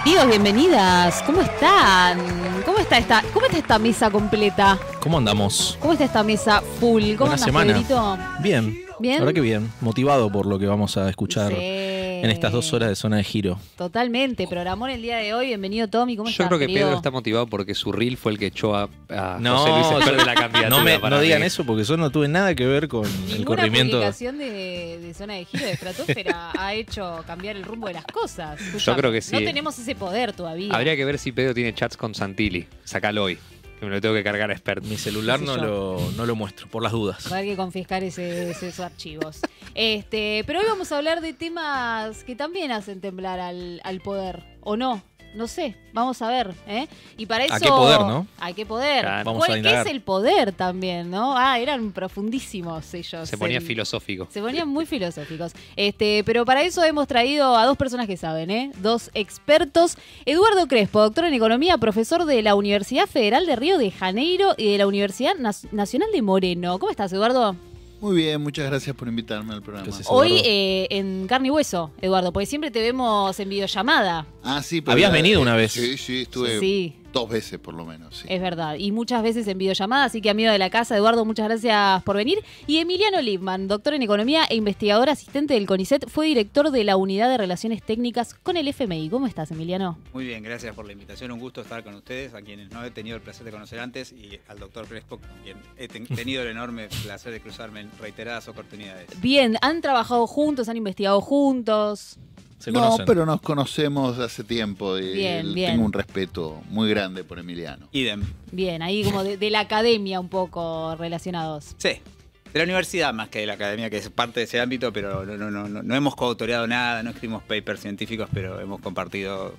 Bienvenidos, bienvenidas. ¿Cómo están? ¿Cómo está esta mesa completa? ¿Cómo andamos? ¿Cómo está esta mesa full? ¿Cómo Buena andas, semana. Federito? Bien. ¿Bien? La verdad que bien. Motivado por lo que vamos a escuchar Sí. en estas 2 horas de Zona de Giro. Totalmente. Programón el día de hoy. Bienvenido, Tommy. ¿Cómo Yo estás, creo que querido? Pedro está motivado porque su reel fue el que echó a No, José Luis Esper de la candidatura. No digan eso porque yo no tuve nada que ver con el Ninguna corrimiento. publicación de Zona de Giro de Estratosfera ha hecho cambiar el rumbo de las cosas. Yo creo que sí. No tenemos ese poder todavía. Habría que ver si Pedro tiene chats con Santilli. Sácalo hoy, que me lo tengo que cargar a Expert. Mi celular ¿Qué sé no lo muestro, por las dudas. Va a haber que confiscar esos archivos. Pero hoy vamos a hablar de temas que también hacen temblar al poder, ¿o no? No sé, vamos a ver, ¿eh? Y para eso... ¿A qué poder, no? ¿A qué poder? Claro. Vamos a ¿Qué indagar. es el poder también, no? Eran profundísimos ellos. Se ponía filosófico. Se ponían muy filosóficos. Pero para eso hemos traído a 2 personas que saben, ¿eh? 2 expertos. Eduardo Crespo, doctor en Economía, profesor de la Universidad Federal de Río de Janeiro y de la Universidad Nacional de Moreno. ¿Cómo estás, Eduardo? Muy bien, muchas gracias por invitarme al programa. Gracias. Hoy Eduardo. en carne y hueso, Eduardo, porque siempre te vemos en videollamada. Ah, sí, pero Habías venido una vez. Sí, estuve Sí. 2 veces por lo menos. Sí. Es verdad, y muchas veces en videollamada, así que amigo de la casa, Eduardo, muchas gracias por venir. Y Emiliano Lipman, doctor en Economía e investigador asistente del CONICET, fue director de la Unidad de Relaciones Técnicas con el FMI. ¿Cómo estás, Emiliano? Muy bien, gracias por la invitación. Un gusto estar con ustedes, a quienes no he tenido el placer de conocer antes, y al doctor Crespo, con quien he tenido el enorme placer de cruzarme en reiteradas oportunidades. Bien, ¿han trabajado juntos, han investigado juntos? Se No, conocen. pero nos conocemos hace tiempo y Bien, bien. tengo un respeto muy grande por Emiliano. Idem. Bien, ahí como de la academia un poco relacionados. Sí, de la universidad más que de la academia, que es parte de ese ámbito, pero no hemos coautoreado nada, no escribimos papers científicos, pero hemos compartido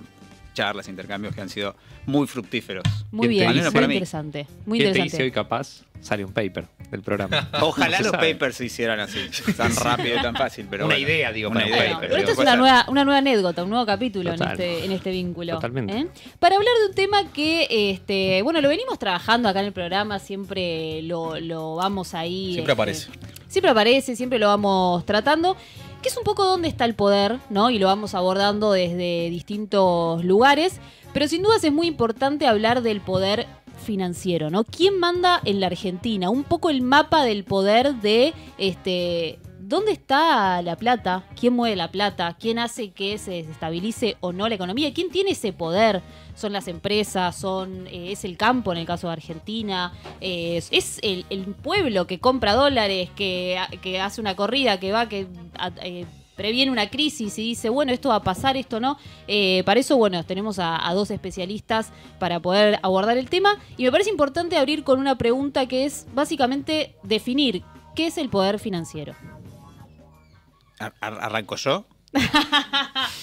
charlas, intercambios que han sido muy fructíferos. Muy ¿Quién te bien, dice? muy Para mí. interesante. Muy ¿Quién te interesante. dice hoy capaz? Sale un paper del programa. Ojalá No se los sabe. papers se hicieran así, tan rápido y tan fácil, pero Una bueno, idea, digo, una para un idea, paper. Bueno, pero esto es puede una nueva anécdota, un nuevo capítulo Total. en este vínculo. Totalmente. ¿eh? Para hablar de un tema que, bueno, lo venimos trabajando acá en el programa, siempre lo vamos ahí. Siempre aparece. Siempre aparece, siempre lo vamos tratando. Que es un poco dónde está el poder, ¿no? Y lo vamos abordando desde distintos lugares. Pero sin dudas es muy importante hablar del poder financiero, ¿no? ¿Quién manda en la Argentina? Un poco el mapa del poder de ¿dónde está la plata? ¿Quién mueve la plata? ¿Quién hace que se desestabilice o no la economía? ¿Quién tiene ese poder? ¿Son las empresas? ¿Es el campo en el caso de Argentina? ¿Es el pueblo que compra dólares, que hace una corrida, previene una crisis y dice, bueno, esto va a pasar, esto no? Para eso, bueno, tenemos a 2 especialistas para poder abordar el tema. Y me parece importante abrir con una pregunta que es básicamente definir qué es el poder financiero. ¿Arranco yo?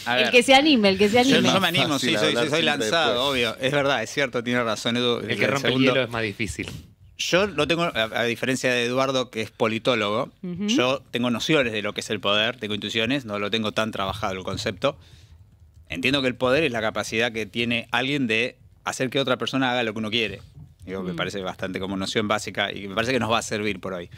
A El ver. que se anime, el que se Yo, anime. yo me animo, Fácil sí, hablar soy siempre lanzado, después. obvio. Es verdad, es cierto, tiene razón Edu. El que rompe el segundo. hielo es más difícil. Yo lo tengo, a diferencia de Eduardo, que es politólogo, Ujú. yo tengo nociones de lo que es el poder, tengo intuiciones, no lo tengo tan trabajado el concepto. Entiendo que el poder es la capacidad que tiene alguien de hacer que otra persona haga lo que uno quiere. Digo, me parece bastante como noción básica y me parece que nos va a servir por hoy.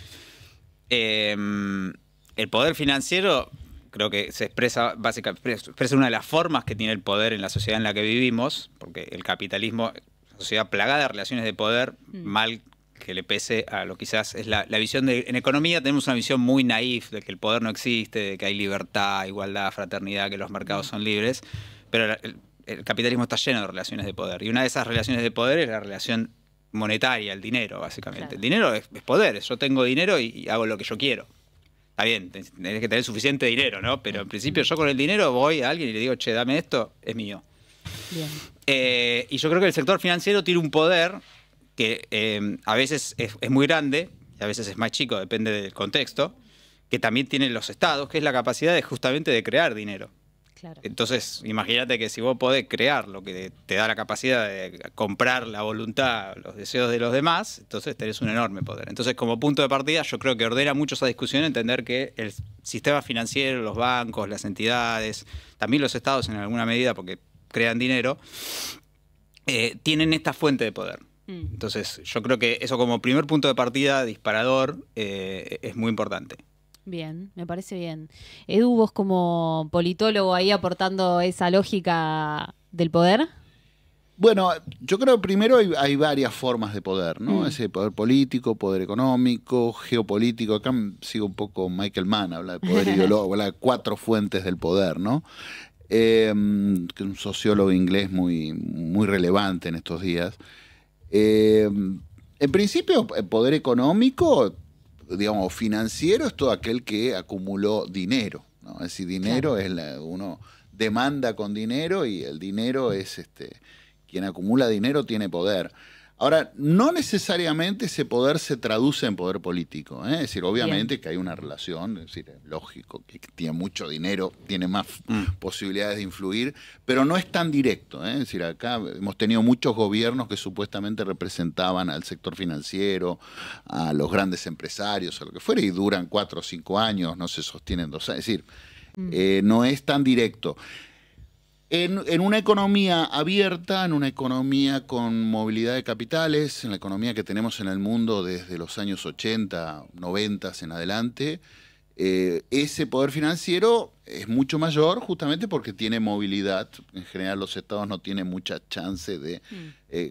El poder financiero creo que se expresa básicamente, expresa una de las formas que tiene el poder en la sociedad en la que vivimos, porque el capitalismo es una sociedad plagada de relaciones de poder, mal que le pese a lo quizás es la visión de... En economía tenemos una visión muy naif de que el poder no existe, de que hay libertad, igualdad, fraternidad, que los mercados son libres, pero el capitalismo está lleno de relaciones de poder. Y una de esas relaciones de poder es la relación monetaria, el dinero, básicamente. Claro. El dinero es poder, yo tengo dinero y hago lo que yo quiero. Está bien, tenés que tener suficiente dinero, ¿no? Pero en principio yo con el dinero voy a alguien y le digo, che, dame esto, es mío. Bien. Y yo creo que el sector financiero tiene un poder que a veces es muy grande y a veces es más chico, depende del contexto, que también tienen los estados, que es la capacidad justamente de crear dinero. Claro. Entonces, imagínate que si vos podés crear lo que te da la capacidad de comprar la voluntad, los deseos de los demás, entonces tenés un enorme poder. Entonces, como punto de partida, yo creo que ordena mucho esa discusión entender que el sistema financiero, los bancos, las entidades, también los estados en alguna medida, porque crean dinero, tienen esta fuente de poder. Entonces, yo creo que eso como primer punto de partida, disparador, es muy importante. Bien, me parece bien. Edu, vos como politólogo ahí aportando esa lógica del poder? Bueno, yo creo que primero hay varias formas de poder, ¿no? Ese poder político, poder económico, geopolítico. Acá sigo un poco Michael Mann, habla de poder ideológico, habla de 4 fuentes del poder, ¿no? Que es un sociólogo inglés muy relevante en estos días. En principio, el poder económico, digamos, financiero, es todo aquel que acumuló dinero, ¿no? Es decir, dinero es uno demanda con dinero y el dinero es quien acumula dinero tiene poder. Ahora, no necesariamente ese poder se traduce en poder político, ¿eh? Es decir, obviamente que hay una relación, es decir, es lógico que tiene mucho dinero, tiene más posibilidades de influir, pero no es tan directo, ¿eh? Es decir, acá hemos tenido muchos gobiernos que supuestamente representaban al sector financiero, a los grandes empresarios, a lo que fuera, y duran 4 o 5 años, no se sostienen 2 años. Es decir, no es tan directo. En una economía abierta, en una economía con movilidad de capitales, en la economía que tenemos en el mundo desde los años 80, 90 en adelante, ese poder financiero es mucho mayor justamente porque tiene movilidad. En general los estados no tienen mucha chance de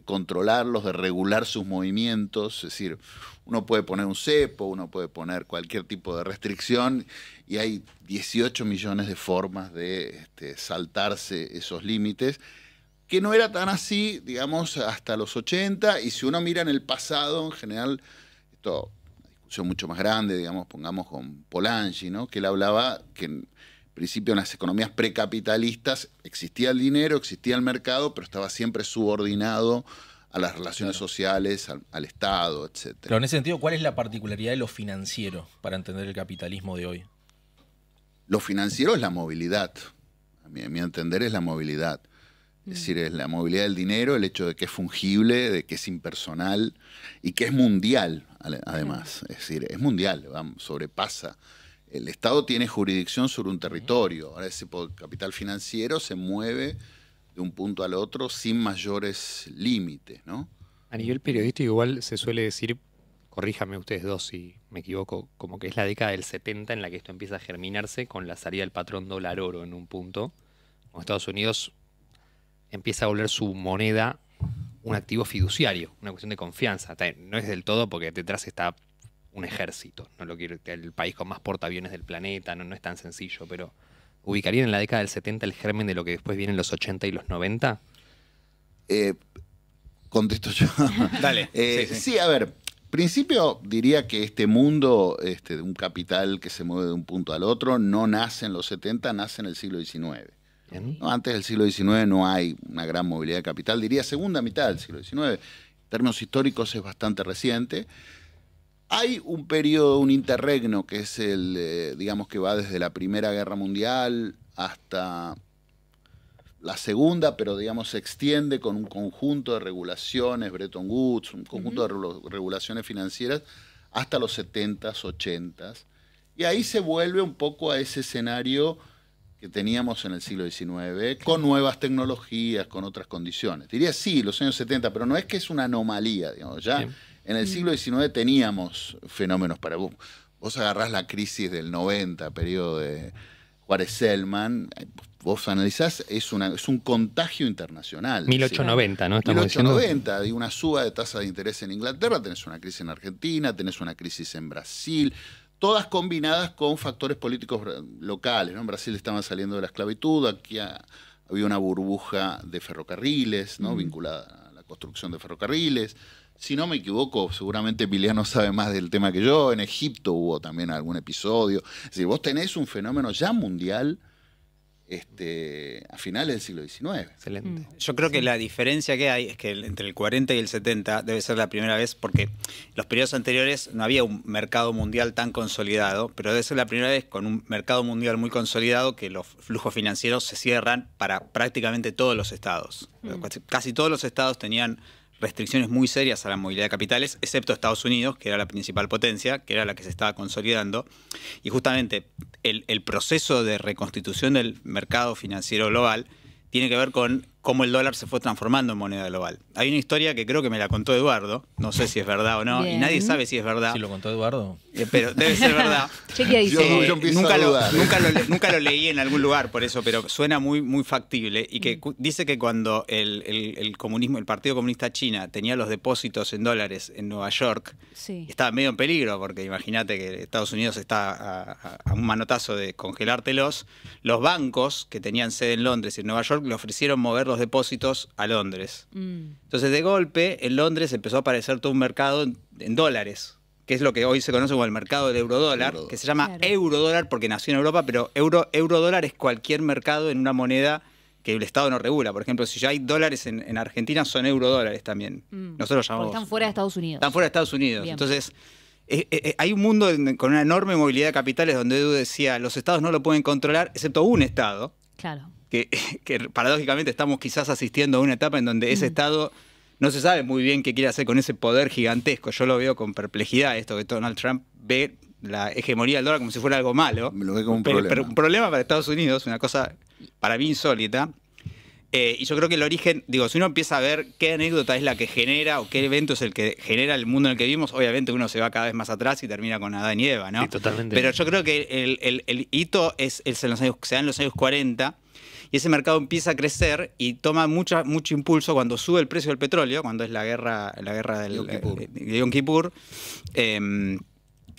controlarlos, de regular sus movimientos. Es decir, uno puede poner un cepo, uno puede poner cualquier tipo de restricción y hay 18 millones de formas de saltarse esos límites, que no era tan así, digamos, hasta los 80. Y si uno mira en el pasado, en general, esto mucho más grande, digamos, pongamos con Polanyi, ¿no? Que él hablaba que en principio en las economías precapitalistas existía el dinero, existía el mercado, pero estaba siempre subordinado a las relaciones sociales, al Estado, etc. Pero en ese sentido, ¿cuál es la particularidad de lo financiero para entender el capitalismo de hoy? Lo financiero es la movilidad, a mi entender es la movilidad. Es decir, es la movilidad del dinero, el hecho de que es fungible, de que es impersonal y que es mundial, además. Es decir, es mundial, sobrepasa. El Estado tiene jurisdicción sobre un territorio. Ahora ese capital financiero se mueve de un punto al otro sin mayores límites, ¿no? A nivel periodístico igual se suele decir, corríjame ustedes dos si me equivoco, como que es la década del 70 en la que esto empieza a germinarse con la salida del patrón dólar oro en un punto. Con Estados Unidos empieza a volver su moneda un activo fiduciario, una cuestión de confianza. No es del todo porque detrás está un ejército. No lo quiero, el país con más portaaviones del planeta, no es tan sencillo, pero ¿ubicarían en la década del 70 el germen de lo que después viene en los 80 y los 90? Contesto yo. Dale. Sí, a ver, principio diría que este mundo de un capital que se mueve de un punto al otro no nace en los 70, nace en el siglo XIX. ¿No? Antes del siglo XIX no hay una gran movilidad de capital, diría segunda mitad del siglo XIX. En términos históricos es bastante reciente. Hay un periodo, un interregno, que es digamos que va desde la Primera Guerra Mundial hasta la Segunda, pero digamos se extiende con un conjunto de regulaciones, Bretton Woods, un conjunto de regulaciones financieras hasta los 70s, 80s. Y ahí se vuelve un poco a ese escenario que teníamos en el siglo XIX, con nuevas tecnologías, con otras condiciones. Diría sí, los años 70, pero no es que es una anomalía, digamos, ya en el siglo XIX teníamos fenómenos para vos. Vos agarrás la crisis del 90, periodo de Juárez-Selman, vos analizás, es un contagio internacional. 1890, ¿no? 1890, de una suba de tasa de interés en Inglaterra, tenés una crisis en Argentina, tenés una crisis en Brasil, todas combinadas con factores políticos locales, ¿no? En Brasil estaban saliendo de la esclavitud, aquí había una burbuja de ferrocarriles, ¿no? Vinculada a la construcción de ferrocarriles. Si no me equivoco, seguramente Emiliano sabe más del tema que yo, en Egipto hubo también algún episodio. Es decir, vos tenés un fenómeno ya mundial a finales del siglo XIX. Excelente. Yo creo que la diferencia que hay es que entre el 40 y el 70 debe ser la primera vez, porque los periodos anteriores no había un mercado mundial tan consolidado, pero debe ser la primera vez con un mercado mundial muy consolidado que los flujos financieros se cierran para prácticamente todos los estados. Casi todos los estados tenían restricciones muy serias a la movilidad de capitales, excepto Estados Unidos, que era la principal potencia, que era la que se estaba consolidando. Y justamente el proceso de reconstitución del mercado financiero global tiene que ver con cómo el dólar se fue transformando en moneda global. Hay una historia que creo que me la contó Eduardo, no sé si es verdad o no, Bien. y nadie sabe si es verdad. Si lo contó Eduardo. Pero debe ser verdad. Chequeadísimo. Yo empiezo a dudar. Nunca lo leí en algún lugar por eso, pero suena muy, muy factible. Y que dice que cuando el comunismo, el Partido Comunista China tenía los depósitos en dólares en Nueva York, Sí. estaba medio en peligro, porque imagínate que Estados Unidos está a un manotazo de congelártelos. Los bancos que tenían sede en Londres y en Nueva York le ofrecieron mover los depósitos a Londres. Entonces, de golpe, en Londres empezó a aparecer todo un mercado en dólares, que es lo que hoy se conoce como el mercado del eurodólar, que se llama Claro. eurodólar porque nació en Europa, pero eurodólar es cualquier mercado en una moneda que el Estado no regula. Por ejemplo, si ya hay dólares en Argentina, son eurodólares también. Nosotros Porque llamamos... están fuera de Estados Unidos. Están fuera de Estados Unidos. Bien. Entonces, hay un mundo con una enorme movilidad de capitales donde Edu decía, los estados no lo pueden controlar, excepto un estado, Claro. que paradójicamente estamos quizás asistiendo a una etapa en donde ese estado no se sabe muy bien qué quiere hacer con ese poder gigantesco. Yo lo veo con perplejidad, esto que Donald Trump ve la hegemonía del dólar como si fuera algo malo. Me lo ve como un Pero problema. un problema para Estados Unidos, una cosa para mí insólita. Y yo creo que el origen, digo, si uno empieza a ver qué anécdota es la que genera o qué evento es el que genera el mundo en el que vivimos, obviamente uno se va cada vez más atrás y termina con Adán y Eva, ¿no? Sí, totalmente. Pero yo creo que el hito es en los años, se da en los años 40 y ese mercado empieza a crecer y toma mucho impulso cuando sube el precio del petróleo, cuando es la guerra del de Yom Kippur,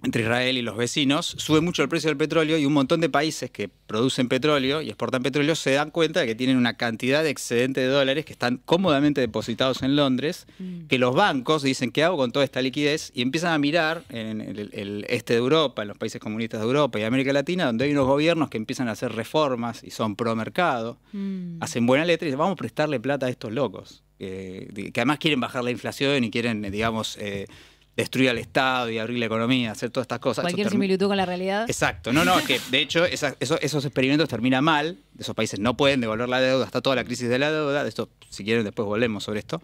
entre Israel y los vecinos, sube mucho el precio del petróleo y un montón de países que producen petróleo y exportan petróleo se dan cuenta de que tienen una cantidad de excedente de dólares que están cómodamente depositados en Londres, que los bancos dicen, ¿qué hago con toda esta liquidez? Y empiezan a mirar en el este de Europa, en los países comunistas de Europa y América Latina, donde hay unos gobiernos que empiezan a hacer reformas y son pro mercado, hacen buena letra y dicen, vamos a prestarle plata a estos locos, que además quieren bajar la inflación y quieren, digamos... destruir al Estado y abrir la economía, hacer todas estas cosas. Cualquier similitud con la realidad. Exacto. No, es que de hecho esos experimentos terminan mal. Esos países no pueden devolver la deuda, está toda la crisis de la deuda. De esto, si quieren, después volvemos sobre esto.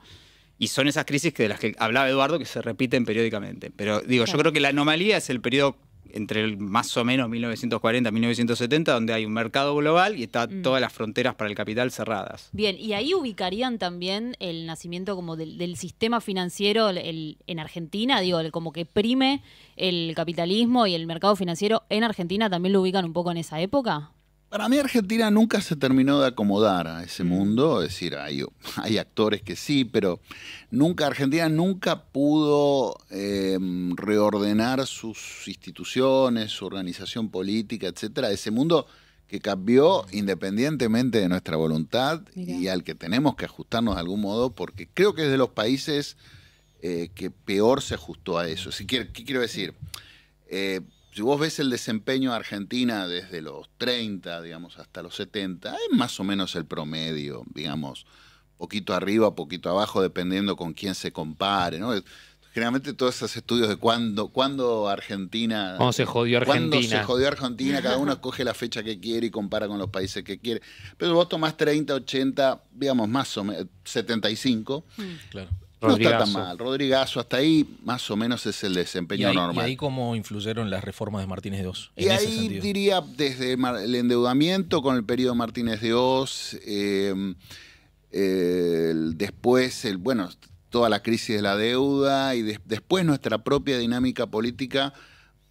Y son esas crisis de las que hablaba Eduardo que se repiten periódicamente. Pero digo, yo creo que la anomalía es el periodo entre el más o menos 1940 y 1970, donde hay un mercado global y están todas las fronteras para el capital cerradas. Bien, y ahí ubicarían también el nacimiento como del sistema financiero en Argentina, digo, como que prime el capitalismo y el mercado financiero en Argentina, ¿también lo ubican un poco en esa época? Para mí Argentina nunca se terminó de acomodar a ese mundo, es decir, hay actores que sí, pero Argentina nunca pudo reordenar sus instituciones, su organización política, etcétera, ese mundo que cambió independientemente de nuestra voluntad. Mirá. Y al que tenemos que ajustarnos de algún modo, porque creo que es de los países que peor se ajustó a eso. ¿Qué quiero decir? Si vos ves el desempeño de Argentina desde los 30, digamos, hasta los 70, es más o menos el promedio, digamos, poquito arriba, poquito abajo, dependiendo con quién se compare, ¿no? Generalmente todos esos estudios de cuándo Argentina... ¿Cómo se jodió Argentina? Cuándo se jodió Argentina, cada uno escoge la fecha que quiere y compara con los países que quiere. Pero vos tomás 30, 80, digamos, más o menos, 75... Claro. No está tan Rodrigazo. mal. Rodrigazo, hasta ahí más o menos es el desempeño Y normal. ahí cómo influyeron las reformas de Martínez II. Y En ese ahí sentido. diría desde el endeudamiento con el periodo Martínez de Oz, después, bueno, toda la crisis de la deuda y después nuestra propia dinámica política,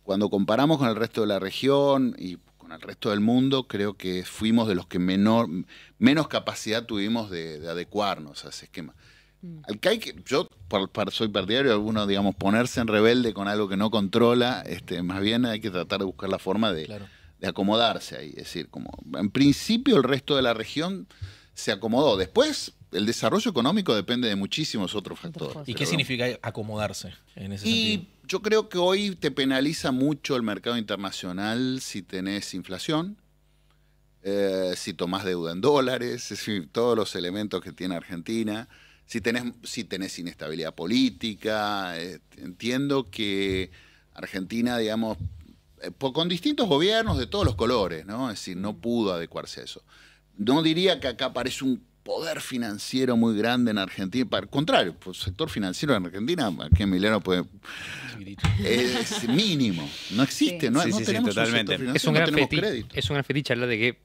cuando comparamos con el resto de la región y con el resto del mundo, creo que fuimos de los que menos capacidad tuvimos de adecuarnos a ese esquema. Al que hay que, yo soy partidario de alguno, digamos, ponerse en rebelde con algo que no controla, más bien hay que tratar de buscar la forma de acomodarse ahí. Es decir, como en principio el resto de la región se acomodó. Después, el desarrollo económico depende de muchísimos otros factores. ¿Y qué Pero, significa acomodarse en ese y sentido? yo creo que hoy te penaliza mucho el mercado internacional si tenés inflación, si tomás deuda en dólares, es decir, todos los elementos que tiene Argentina. Si tenés inestabilidad política, entiendo que Argentina, digamos, con distintos gobiernos de todos los colores, ¿no? Es decir, no pudo adecuarse a eso. No diría que acá aparece un poder financiero muy grande en Argentina. Al contrario, el sector financiero en Argentina, aquí Emiliano puede... es mínimo. No existe, Sí. no, Sí, no sí, tenemos totalmente. un sector financiero, Es un no gran tenemos fetiche. crédito. Es un gran fetiche hablar de que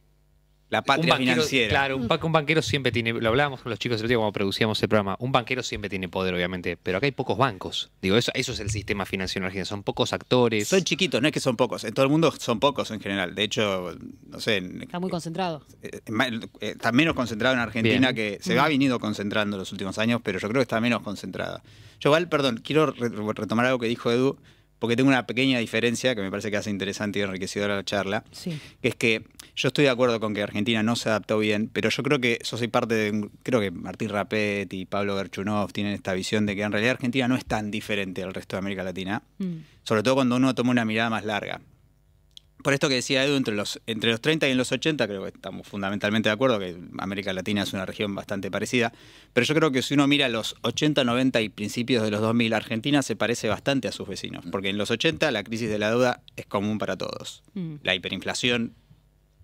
la patria financiera. Claro, un banquero siempre tiene, lo hablábamos con los chicos el otro día cuando producíamos el programa, un banquero siempre tiene poder, obviamente, pero acá hay pocos bancos. Digo, eso es el sistema financiero en Argentina, son pocos actores. Son chiquitos, no es que son pocos. En todo el mundo son pocos en general. De hecho, no sé. Está muy concentrado. Está menos concentrado en Argentina, Bien. que se ha venido concentrando en los últimos años, pero yo creo que está menos concentrada. Yo igual, perdón, quiero retomar algo que dijo Edu, porque tengo una pequeña diferencia que me parece que hace interesante y enriquecedora la charla, Sí. que es que yo estoy de acuerdo con que Argentina no se adaptó bien, pero yo creo que yo soy parte de, creo que Martín Rapet y Pablo Gerchunov tienen esta visión de que en realidad Argentina no es tan diferente al resto de América Latina, sobre todo cuando uno toma una mirada más larga. Por esto que decía Edu, entre los 30 y en los 80, creo que estamos fundamentalmente de acuerdo que América Latina es una región bastante parecida, pero yo creo que si uno mira los 80, 90 y principios de los 2000, Argentina se parece bastante a sus vecinos, porque en los 80 la crisis de la deuda es común para todos. La hiperinflación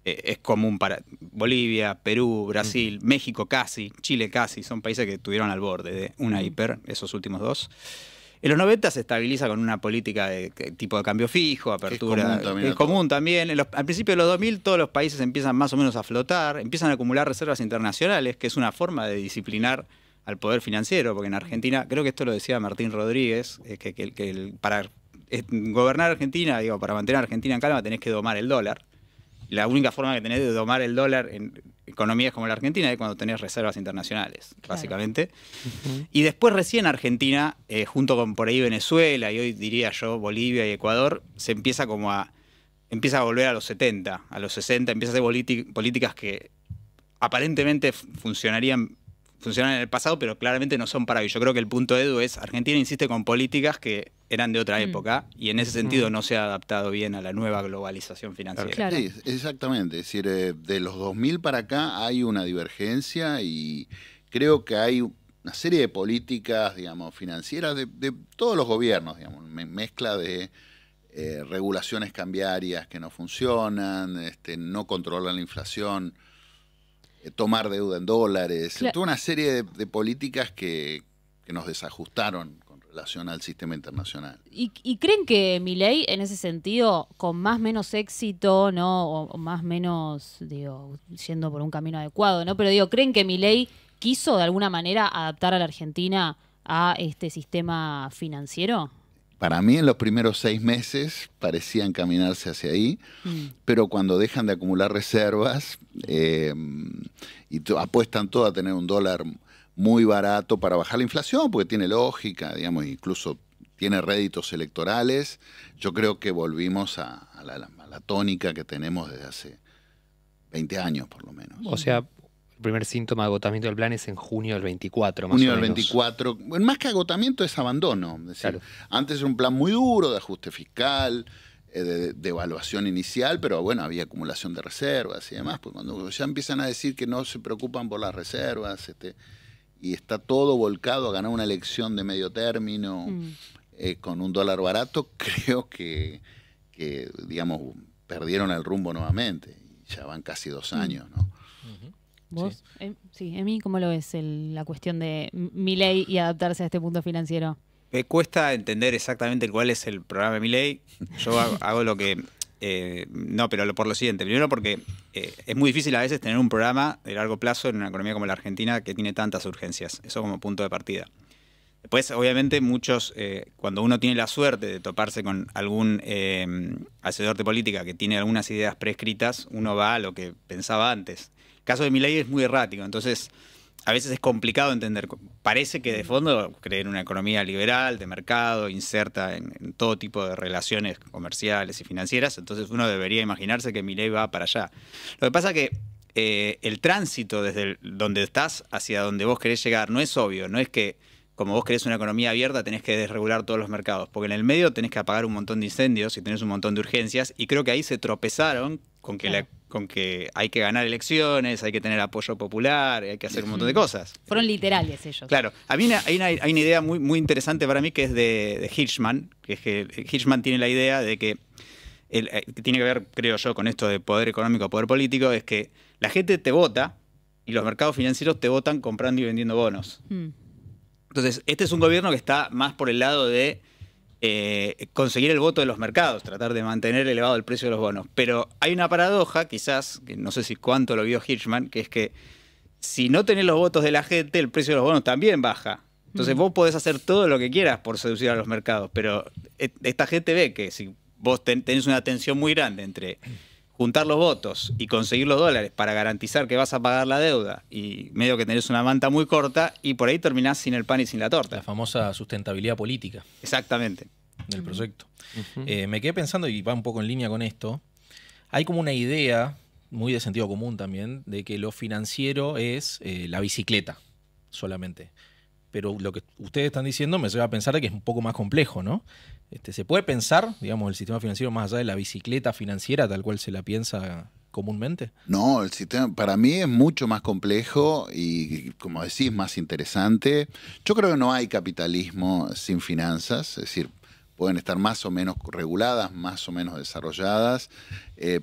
es común para Bolivia, Perú, Brasil, México casi, Chile casi, son países que estuvieron al borde de una hiper, esos últimos dos. En los 90 se estabiliza con una política de tipo de cambio fijo, apertura, que es común también. Al principio de los 2000 todos los países empiezan más o menos a flotar, empiezan a acumular reservas internacionales, que es una forma de disciplinar al poder financiero, porque en Argentina, creo que esto lo decía Martín Rodríguez, para gobernar Argentina, digo, para mantener a Argentina en calma tenés que domar el dólar. La única forma que tenés de domar el dólar en economías como la Argentina es cuando tenés reservas internacionales, básicamente. Y después recién Argentina, junto con por ahí Venezuela y hoy diría yo Bolivia y Ecuador, empieza a volver a los 70, a los 60, empieza a hacer políticas que aparentemente funcionan en el pasado, pero claramente no son para hoy. Yo creo que el punto de Edu es, Argentina insiste con políticas que eran de otra época y en ese sentido no se ha adaptado bien a la nueva globalización financiera. Claro. Sí, exactamente. Es decir, de los 2000 para acá hay una divergencia y creo que hay una serie de políticas, digamos, financieras de todos los gobiernos, digamos, mezcla de regulaciones cambiarias que no funcionan, no controlan la inflación, tomar deuda en dólares, toda una serie de políticas que nos desajustaron con relación al sistema internacional. ¿Y creen que Milei, en ese sentido, con más o menos éxito, ¿no? O más o menos, digo, yendo por un camino adecuado, ¿no? Pero digo, ¿creen que Milei quiso de alguna manera adaptar a la Argentina a este sistema financiero? Para mí en los primeros 6 meses parecía encaminarse hacia ahí, pero cuando dejan de acumular reservas y apuestan todo a tener un dólar muy barato para bajar la inflación, porque tiene lógica, digamos, incluso tiene réditos electorales, yo creo que volvimos a la tónica que tenemos desde hace 20 años por lo menos. O sea, el primer síntoma de agotamiento del plan es en junio del 24, más Junio o del menos. 24, bueno, más que agotamiento es abandono. Es decir, Claro. antes era un plan muy duro de ajuste fiscal, de evaluación inicial, pero bueno, había acumulación de reservas y demás. Pues cuando ya empiezan a decir que no se preocupan por las reservas, y está todo volcado a ganar una elección de medio término con un dólar barato, creo que digamos, perdieron el rumbo nuevamente. Y ya van casi 2 años, ¿no? ¿Vos? Sí, Emi, ¿cómo lo ves la cuestión de Milei y adaptarse a este punto financiero? Me cuesta entender exactamente cuál es el programa de Milei. Yo hago lo que... no, pero por lo siguiente. Primero porque es muy difícil a veces tener un programa de largo plazo en una economía como la Argentina que tiene tantas urgencias. Eso como punto de partida. Después, obviamente, muchos, cuando uno tiene la suerte de toparse con algún hacedor de política que tiene algunas ideas prescritas, uno va a lo que pensaba antes. El caso de Milei es muy errático, entonces a veces es complicado entender. Parece que de fondo cree en una economía liberal, de mercado, inserta en todo tipo de relaciones comerciales y financieras, entonces uno debería imaginarse que Milei va para allá. Lo que pasa es que el tránsito desde donde estás hacia donde vos querés llegar no es obvio, no es que como vos querés una economía abierta tenés que desregular todos los mercados, porque en el medio tenés que apagar un montón de incendios y tenés un montón de urgencias, y creo que ahí se tropezaron con que, con que hay que ganar elecciones, hay que tener apoyo popular, hay que hacer un montón de cosas. Fueron literales ellos. Claro, a mí hay una idea muy, muy interesante para mí que es de Hirschman, que es que Hirschman tiene la idea de que tiene que ver, creo yo, con esto de poder económico, poder político, es que la gente te vota y los mercados financieros te votan comprando y vendiendo bonos. Entonces, este es un gobierno que está más por el lado de conseguir el voto de los mercados, tratar de mantener elevado el precio de los bonos. Pero hay una paradoja, quizás, que no sé si cuánto lo vio Hirschman, que es que si no tenés los votos de la gente, el precio de los bonos también baja. Entonces vos podés hacer todo lo que quieras por seducir a los mercados, pero esta gente ve que si vos tenés una tensión muy grande entre juntar los votos y conseguir los dólares para garantizar que vas a pagar la deuda y medio que tenés una manta muy corta y por ahí terminás sin el pan y sin la torta. La famosa sustentabilidad política Exactamente. del proyecto. Me quedé pensando, y va un poco en línea con esto, hay como una idea, muy de sentido común también, de que lo financiero es la bicicleta solamente. Pero lo que ustedes están diciendo me lleva a pensar de que es un poco más complejo, ¿no? ¿Se puede pensar, digamos, el sistema financiero más allá de la bicicleta financiera tal cual se la piensa comúnmente? No, el sistema para mí es mucho más complejo y, como decís, más interesante. Yo creo que no hay capitalismo sin finanzas, es decir, pueden estar más o menos reguladas, más o menos desarrolladas,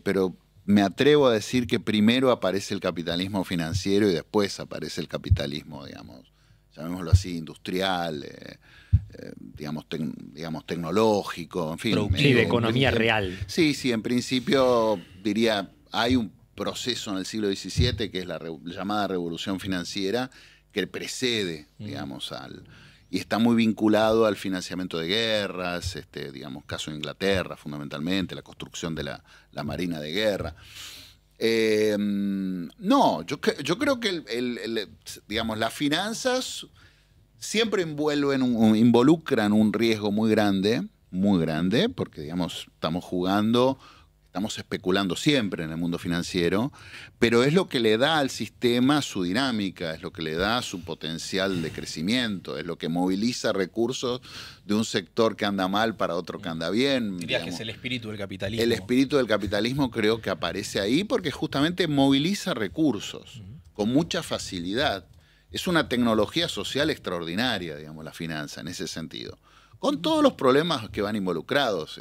pero me atrevo a decir que primero aparece el capitalismo financiero y después aparece el capitalismo, digamos, llamémoslo así, industrial, digamos tecnológico, en fin. Sí, de economía real. Sí, en principio diría, hay un proceso en el siglo XVII que es la llamada revolución financiera que precede, digamos, y está muy vinculado al financiamiento de guerras, digamos, caso de Inglaterra fundamentalmente, la construcción de la marina de guerra. No, yo creo que digamos, las finanzas siempre involucran un riesgo muy grande, porque, digamos, estamos especulando siempre en el mundo financiero, pero es lo que le da al sistema su dinámica, es lo que le da su potencial de crecimiento, es lo que moviliza recursos de un sector que anda mal para otro que anda bien. Dirías que es el espíritu del capitalismo. El espíritu del capitalismo creo que aparece ahí porque justamente moviliza recursos con mucha facilidad. Es una tecnología social extraordinaria, digamos, la finanza en ese sentido, con todos los problemas que van involucrados.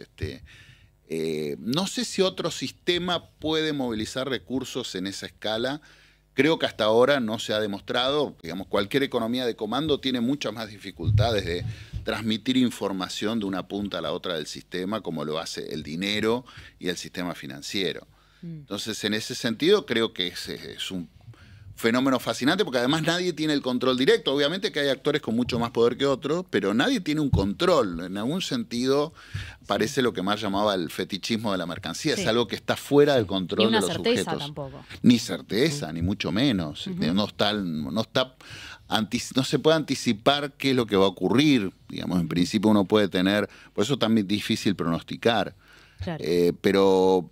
No sé si otro sistema puede movilizar recursos en esa escala. Creo que hasta ahora no se ha demostrado. Digamos, cualquier economía de comando tiene muchas más dificultades de transmitir información de una punta a la otra del sistema, como lo hace el dinero y el sistema financiero. Entonces, en ese sentido, creo que es un fenómeno fascinante, porque además nadie tiene el control directo. Obviamente que hay actores con mucho más poder que otros, pero nadie tiene un control. En algún sentido parece lo que más llamaba el fetichismo de la mercancía. Sí. Es algo que está fuera del control de los sujetos. Ni una certeza tampoco. Ni certeza, ni mucho menos. No se puede anticipar qué es lo que va a ocurrir. Digamos, en principio uno puede tener... Por eso es tan difícil pronosticar. Claro. Pero,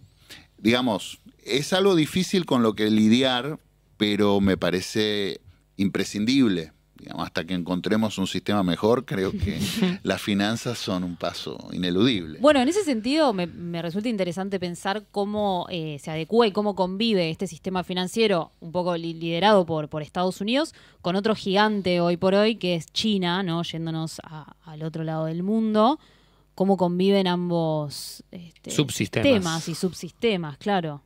digamos, es algo difícil con lo que lidiar, pero me parece imprescindible. Digamos, hasta que encontremos un sistema mejor, creo que las finanzas son un paso ineludible. Bueno, en ese sentido me resulta interesante pensar cómo se adecua y cómo convive este sistema financiero, un poco liderado por Estados Unidos, con otro gigante hoy por hoy, que es China, ¿no? Yéndonos al otro lado del mundo. Cómo conviven ambos sistemas y subsistemas, claro.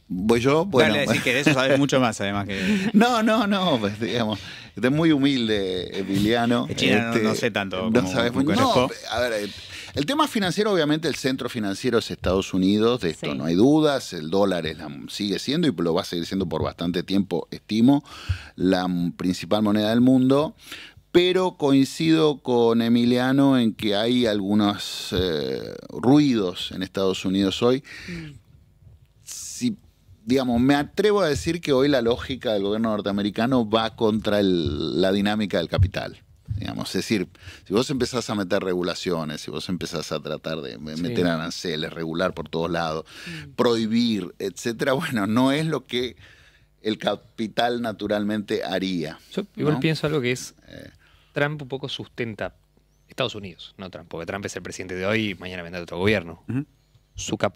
¿Voy yo? Bueno, dale, decir que de eso sabes mucho más, además. Que... No, pues, digamos, es muy humilde, Emiliano. De China no sé tanto. No sabes muy no, a ver, el tema financiero, obviamente, el centro financiero es Estados Unidos, de esto no hay dudas. El dólar sigue siendo, y lo va a seguir siendo por bastante tiempo, estimo, la principal moneda del mundo. Pero coincido con Emiliano en que hay algunos ruidos en Estados Unidos hoy. Digamos, me atrevo a decir que hoy la lógica del gobierno norteamericano va contra la dinámica del capital. Digamos, es decir, si vos empezás a meter regulaciones, si vos empezás a tratar de meter aranceles, regular por todos lados, prohibir, etcétera, bueno, no es lo que el capital naturalmente haría. Yo igual pienso algo que es, Trump un poco sustenta Estados Unidos, no Trump, porque Trump es el presidente de hoy y mañana vendrá otro gobierno.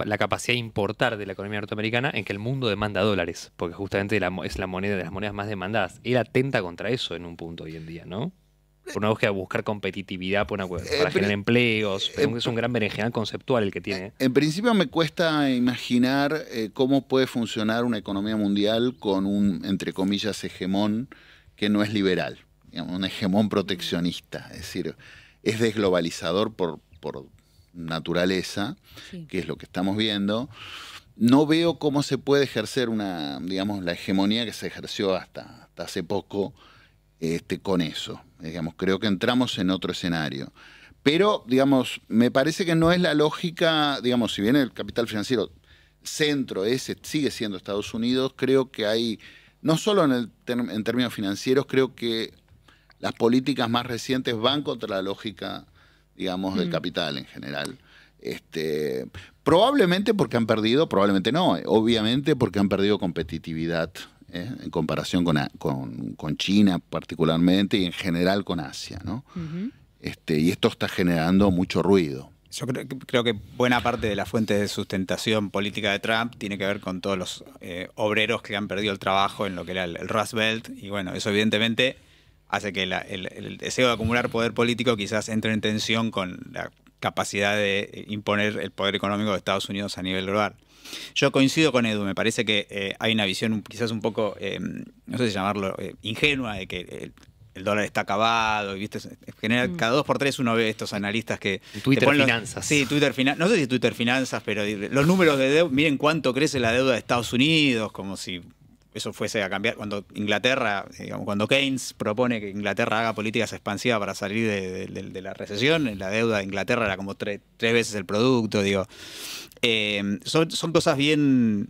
La capacidad de importar de la economía norteamericana en que el mundo demanda dólares, porque justamente es la moneda de las monedas más demandadas. Él atenta contra eso en un punto hoy en día, ¿no? Por una búsqueda de buscar competitividad para generar empleos. Es un gran berenjenal conceptual el que tiene. En principio me cuesta imaginar cómo puede funcionar una economía mundial con un, entre comillas, hegemón que no es liberal, digamos, un hegemón proteccionista. Es decir, es desglobalizador por naturaleza, Sí. que es lo que estamos viendo, no veo cómo se puede ejercer digamos, la hegemonía que se ejerció hasta hace poco con eso. Digamos, creo que entramos en otro escenario. Pero, digamos, me parece que no es la lógica, digamos, si bien el capital financiero centro sigue siendo Estados Unidos, creo que hay, no solo en términos financieros, creo que las políticas más recientes van contra la lógica, digamos, del capital en general. Probablemente porque han perdido, probablemente no, obviamente porque han perdido competitividad en comparación con China particularmente y en general con Asia, ¿no? Y esto está generando mucho ruido. Yo creo que buena parte de la fuente de sustentación política de Trump tiene que ver con todos los obreros que han perdido el trabajo en lo que era el Rust Belt. Y bueno, eso evidentemente hace que el deseo de acumular poder político quizás entre en tensión con la capacidad de imponer el poder económico de Estados Unidos a nivel global. Yo coincido con Edu, me parece que hay una visión quizás un poco, no sé si llamarlo, ingenua de que el dólar está acabado, y viste, en general, cada 2 por 3 uno ve estos analistas que... Twitter Finanzas. Sí, Twitter Finanzas, no sé si Twitter Finanzas, pero los números de deuda, miren cuánto crece la deuda de Estados Unidos, como si eso fuese a cambiar. Cuando Inglaterra, digamos, cuando Keynes propone que Inglaterra haga políticas expansivas para salir de la recesión, la deuda de Inglaterra era como 3 veces el producto, digo. Son cosas bien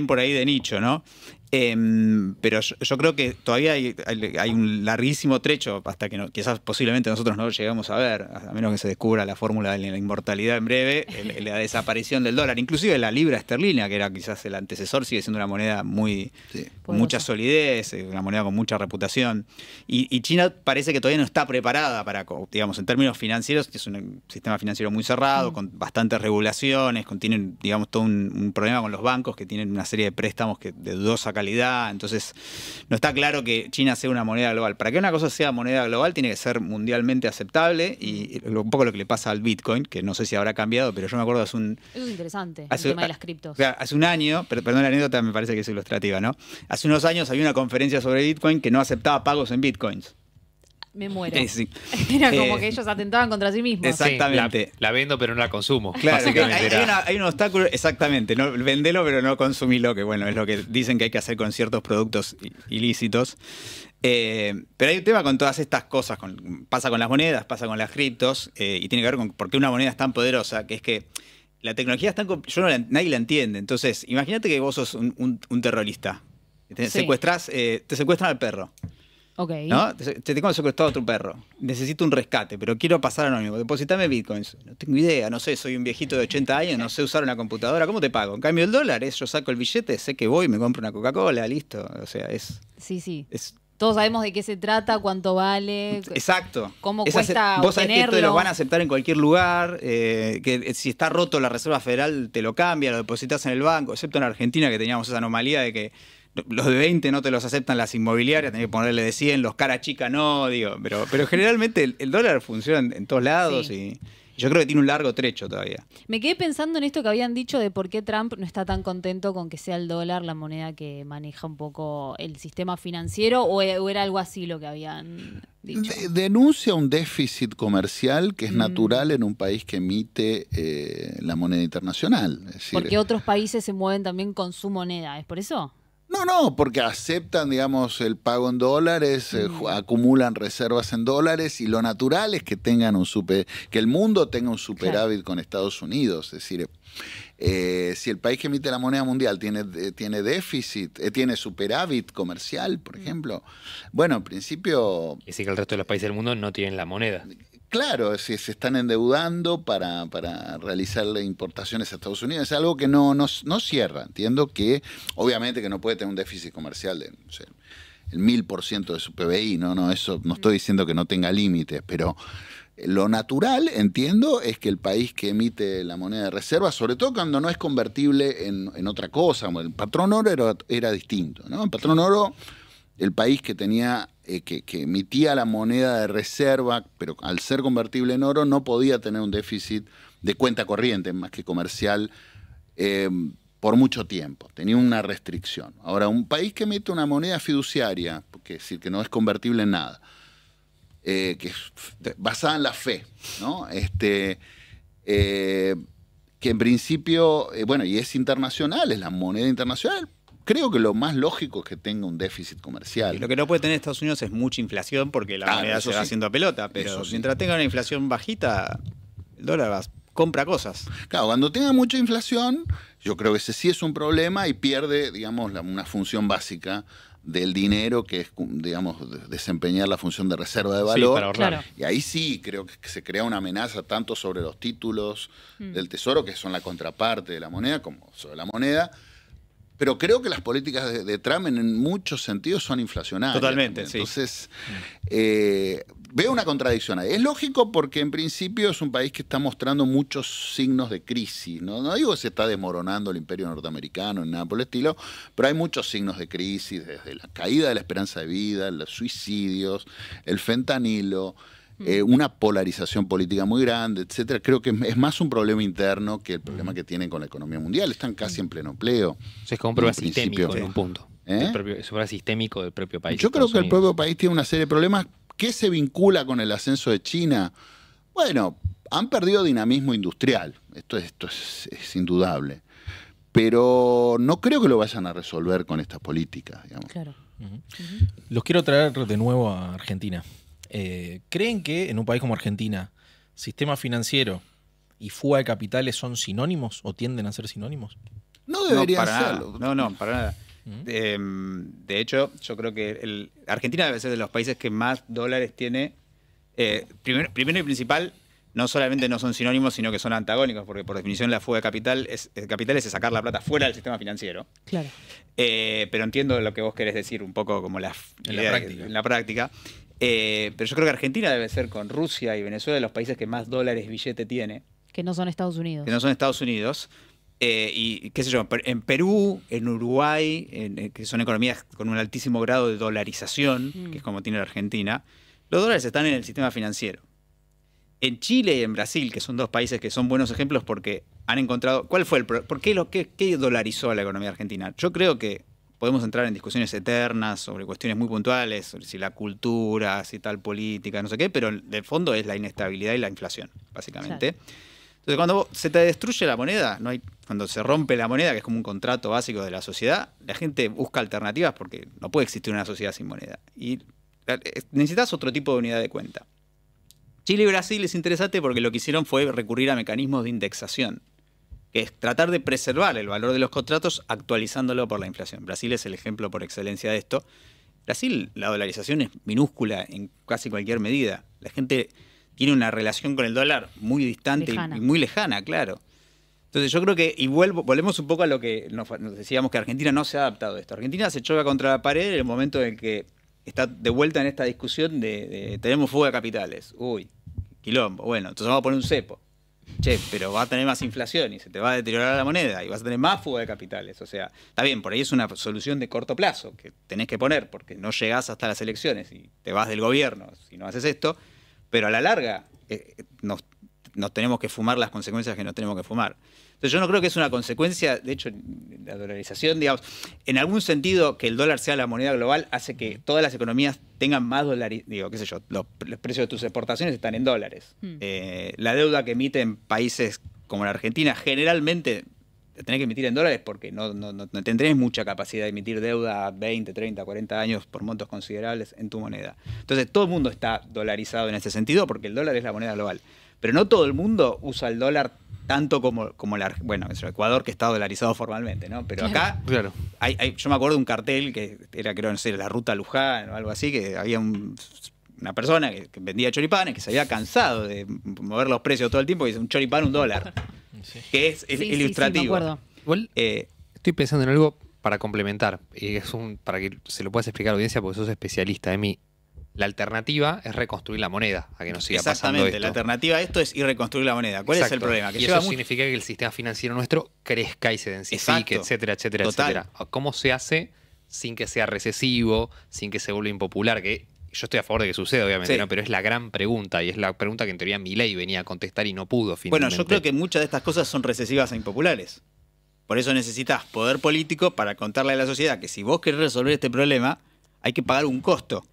por ahí de nicho, ¿no? Pero yo creo que todavía hay un larguísimo trecho hasta que quizás posiblemente nosotros no lo llegamos a ver, a menos que se descubra la fórmula de la inmortalidad en breve, la desaparición del dólar, inclusive la libra esterlina, que era quizás el antecesor, sigue siendo una moneda con mucha solidez, una moneda con mucha reputación, y China parece que todavía no está preparada para, digamos, en términos financieros, que es un sistema financiero muy cerrado, con bastantes regulaciones, tienen, digamos, todo un problema con los bancos que tienen una serie de préstamos de dudosa calidad, entonces no está claro que China sea una moneda global. Para que una cosa sea moneda global tiene que ser mundialmente aceptable y un poco lo que le pasa al Bitcoin, que no sé si habrá cambiado, pero yo me acuerdo Eso es interesante, el tema de las criptos. Hace un año, perdón la anécdota, me parece que es ilustrativa, ¿no? Hace unos años había una conferencia sobre Bitcoin que no aceptaba pagos en Bitcoins. Me muero. Sí. Era como que ellos atentaban contra sí mismos. Exactamente. Sí, la vendo pero no la consumo. Claro, básicamente hay un obstáculo, exactamente, no vendelo pero no consumilo, que bueno, es lo que dicen que hay que hacer con ciertos productos ilícitos. Pero hay un tema con todas estas cosas, pasa con las monedas, pasa con las criptos, y tiene que ver con por qué una moneda es tan poderosa, que es que la tecnología es tan... nadie la entiende. Entonces, imagínate que vos sos un terrorista. Te secuestran al perro. Okay. ¿No? Te tengo secuestrado a otro perro. Necesito un rescate, pero quiero pasar anónimo. Depositame bitcoins. No tengo idea, no sé, soy un viejito de 80 años, no sé usar una computadora. ¿Cómo te pago? En cambio, el dólar es, yo saco el billete, sé que voy, me compro una Coca-Cola, listo. O sea, Sí. Todos sabemos de qué se trata, cuánto vale. Exacto. Cómo cuesta vos sabés que esto obtenerlo. lo van a aceptar en cualquier lugar, que si está roto la Reserva Federal te lo cambia, lo depositas en el banco, excepto en Argentina que teníamos esa anomalía de que los de 20 no te los aceptan las inmobiliarias, tenés que ponerle de 100, los cara chica no, digo, pero generalmente el dólar funciona en todos lados y yo creo que tiene un largo trecho todavía. Me quedé pensando en esto que habían dicho de por qué Trump no está tan contento con que sea el dólar la moneda que maneja un poco el sistema financiero, o era algo así lo que habían dicho. Denuncia un déficit comercial que es natural en un país que emite la moneda internacional. Es decir, Porque otros países se mueven también con su moneda, ¿es por eso? No, porque aceptan, digamos, el pago en dólares, acumulan reservas en dólares y lo natural es que tengan que el mundo tenga un superávit con Estados Unidos. Es decir, si el país que emite la moneda mundial tiene déficit, tiene superávit comercial, por ejemplo, bueno, en principio... Es decir, que el resto de los países del mundo no tienen la moneda. Claro, si se están endeudando para realizarle importaciones a Estados Unidos, es algo que no cierra. Entiendo que, obviamente, que no puede tener un déficit comercial de, no sé, el 1000% de su PBI, eso no estoy diciendo que no tenga límites, pero lo natural, entiendo, es que el país que emite la moneda de reserva, sobre todo cuando no es convertible en otra cosa, el patrón oro era distinto, ¿no? El patrón oro, el país que tenía que emitía la moneda de reserva, pero al ser convertible en oro no podía tener un déficit de cuenta corriente más que comercial por mucho tiempo. Tenía una restricción. Ahora, un país que emite una moneda fiduciaria, es decir, que no es convertible en nada, que es basada en la fe, ¿no? Que en principio, bueno, y es internacional, es la moneda internacional. Creo que lo más lógico es que tenga un déficit comercial. Y lo que no puede tener Estados Unidos es mucha inflación porque la moneda se va haciendo a pelota, pero mientras tenga una inflación bajita, el dólar compra cosas. Claro, cuando tenga mucha inflación, yo creo que ese sí es un problema y pierde, digamos, una función básica del dinero, que es, digamos, desempeñar la función de reserva de valor. Sí, para ahorrar. Claro. Y ahí sí creo que se crea una amenaza tanto sobre los títulos del tesoro, que son la contraparte de la moneda, como sobre la moneda. Pero creo que las políticas de Trump en muchos sentidos son inflacionarias. Totalmente, también. sí. Entonces, veo una contradicción ahí. Es lógico porque en principio es un país que está mostrando muchos signos de crisis. No digo que se está desmoronando el imperio norteamericano, ni nada por el estilo, pero hay muchos signos de crisis, desde la caída de la esperanza de vida, los suicidios, el fentanilo, una polarización política muy grande, etcétera. Creo que es más un problema interno que el problema que tienen con la economía mundial. Están casi en pleno empleo. O sea, es como un problema En principio. sistémico en un punto. ¿Eh? Es un problema sistémico del propio país. Yo creo Estados que el Unidos. propio país tiene una serie de problemas. ¿Qué se vincula con el ascenso de China? Bueno, han perdido dinamismo industrial. Esto es indudable. Pero no creo que lo vayan a resolver con estas políticas, digamos. Claro. Los quiero traer de nuevo a Argentina. ¿Creen que en un país como Argentina, sistema financiero y fuga de capitales son sinónimos o tienden a ser sinónimos? No debería para serlo. nada. No, para nada. De hecho, yo creo que Argentina debe ser de los países que más dólares tiene. Primero y principal, no solamente no son sinónimos, sino que son antagónicos, porque por definición la fuga de capitales es sacar la plata fuera del sistema financiero. Claro. Pero entiendo lo que vos querés decir, un poco como En la idea práctica. en la práctica. Pero yo creo que Argentina debe ser, con Rusia y Venezuela, de los países que más dólares billete tiene, Que no son Estados Unidos. que no son Estados Unidos. Y qué sé yo, en Perú, en Uruguay, que son economías con un altísimo grado de dolarización, que es como tiene la Argentina, los dólares están en el sistema financiero. En Chile y en Brasil, que son dos países que son buenos ejemplos porque han encontrado... ¿Cuál fue ¿Por qué qué dolarizó la economía argentina? Yo creo que podemos entrar en discusiones eternas sobre cuestiones muy puntuales, sobre si la cultura, si tal política, no sé qué, pero de fondo es la inestabilidad y la inflación, básicamente. Claro. Entonces, cuando se te destruye la moneda, cuando se rompe la moneda, que es como un contrato básico de la sociedad, la gente busca alternativas porque no puede existir una sociedad sin moneda. Y necesitas otro tipo de unidad de cuenta. Chile y Brasil es interesante porque lo que hicieron fue recurrir a mecanismos de indexación, que es tratar de preservar el valor de los contratos actualizándolo por la inflación. Brasil es el ejemplo por excelencia de esto. Brasil, la dolarización es minúscula en casi cualquier medida. La gente tiene una relación con el dólar muy distante y muy lejana, claro. Entonces yo creo que, y volvemos un poco a lo que nos decíamos, que Argentina no se ha adaptado a esto. Argentina se choca contra la pared en el momento en que está de vuelta en esta discusión de tenemos fuga de capitales. Uy, quilombo. Bueno, entonces vamos a poner un cepo. Che, pero va a tener más inflación y se te va a deteriorar la moneda y vas a tener más fuga de capitales. O sea, está bien, por ahí es una solución de corto plazo que tenés que poner porque no llegás hasta las elecciones y te vas del gobierno si no haces esto, pero a la larga nos tenemos que fumar las consecuencias que nos tenemos que fumar. Entonces yo no creo que es una consecuencia, de hecho, la dolarización, digamos, en algún sentido que el dólar sea la moneda global hace que todas las economías tengan más dólares, digo, qué sé yo, los precios de tus exportaciones están en dólares. La deuda que emiten países como la Argentina generalmente tenés que emitir en dólares porque no tendrés mucha capacidad de emitir deuda a 20, 30, 40 años por montos considerables en tu moneda. Entonces todo el mundo está dolarizado en ese sentido porque el dólar es la moneda global. Pero no todo el mundo usa el dólar tanto como Ecuador, que está dolarizado formalmente, ¿no? Pero acá Claro. yo me acuerdo de un cartel que era, creo, no sé, la ruta Luján o algo así, que había una persona que vendía choripanes, que se había cansado de mover los precios todo el tiempo, y dice un choripán $1, Sí. que es ilustrativo. Sí, me acuerdo. Igual, estoy pensando en algo para complementar, y para que se lo puedas explicar a la audiencia porque sos especialista de mí. La alternativa es reconstruir la moneda, a que no siga pasando Exactamente, esto. la alternativa a esto es ir a reconstruir la moneda. ¿Cuál es el Exacto. problema? Que y lleva eso significa que el sistema financiero nuestro crezca y se densifique, Exacto. etcétera, etcétera, Total. etcétera. ¿Cómo se hace sin que sea recesivo, sin que se vuelva impopular? Que yo estoy a favor de que suceda, obviamente, Sí. ¿no? Pero es la gran pregunta, y es la pregunta que en teoría Milei venía a contestar y no pudo finalmente. Bueno, yo creo que muchas de estas cosas son recesivas e impopulares. Por eso necesitas poder político para contarle a la sociedad que si vos querés resolver este problema, hay que pagar un costo.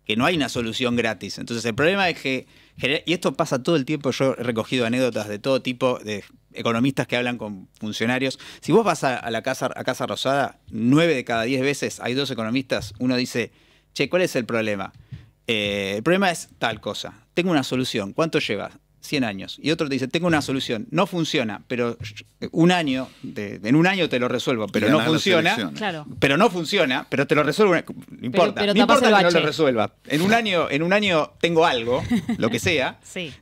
que no hay una solución gratis. Entonces el problema es que, y esto pasa todo el tiempo, yo he recogido anécdotas de todo tipo de economistas que hablan con funcionarios. Si vos vas a Casa Rosada, 9 de cada 10 veces hay 2 economistas, uno dice, che, ¿cuál es el problema? El problema es tal cosa, tengo una solución, ¿cuánto llevas? 100 años. Y otro te dice, tengo una solución, no funciona, pero en un año te lo resuelvo, pero no funciona. Claro. Pero no funciona, pero te lo resuelvo, no importa. Pero no importa el que no bache. lo resuelva. En un año tengo algo, lo que sea, Sí.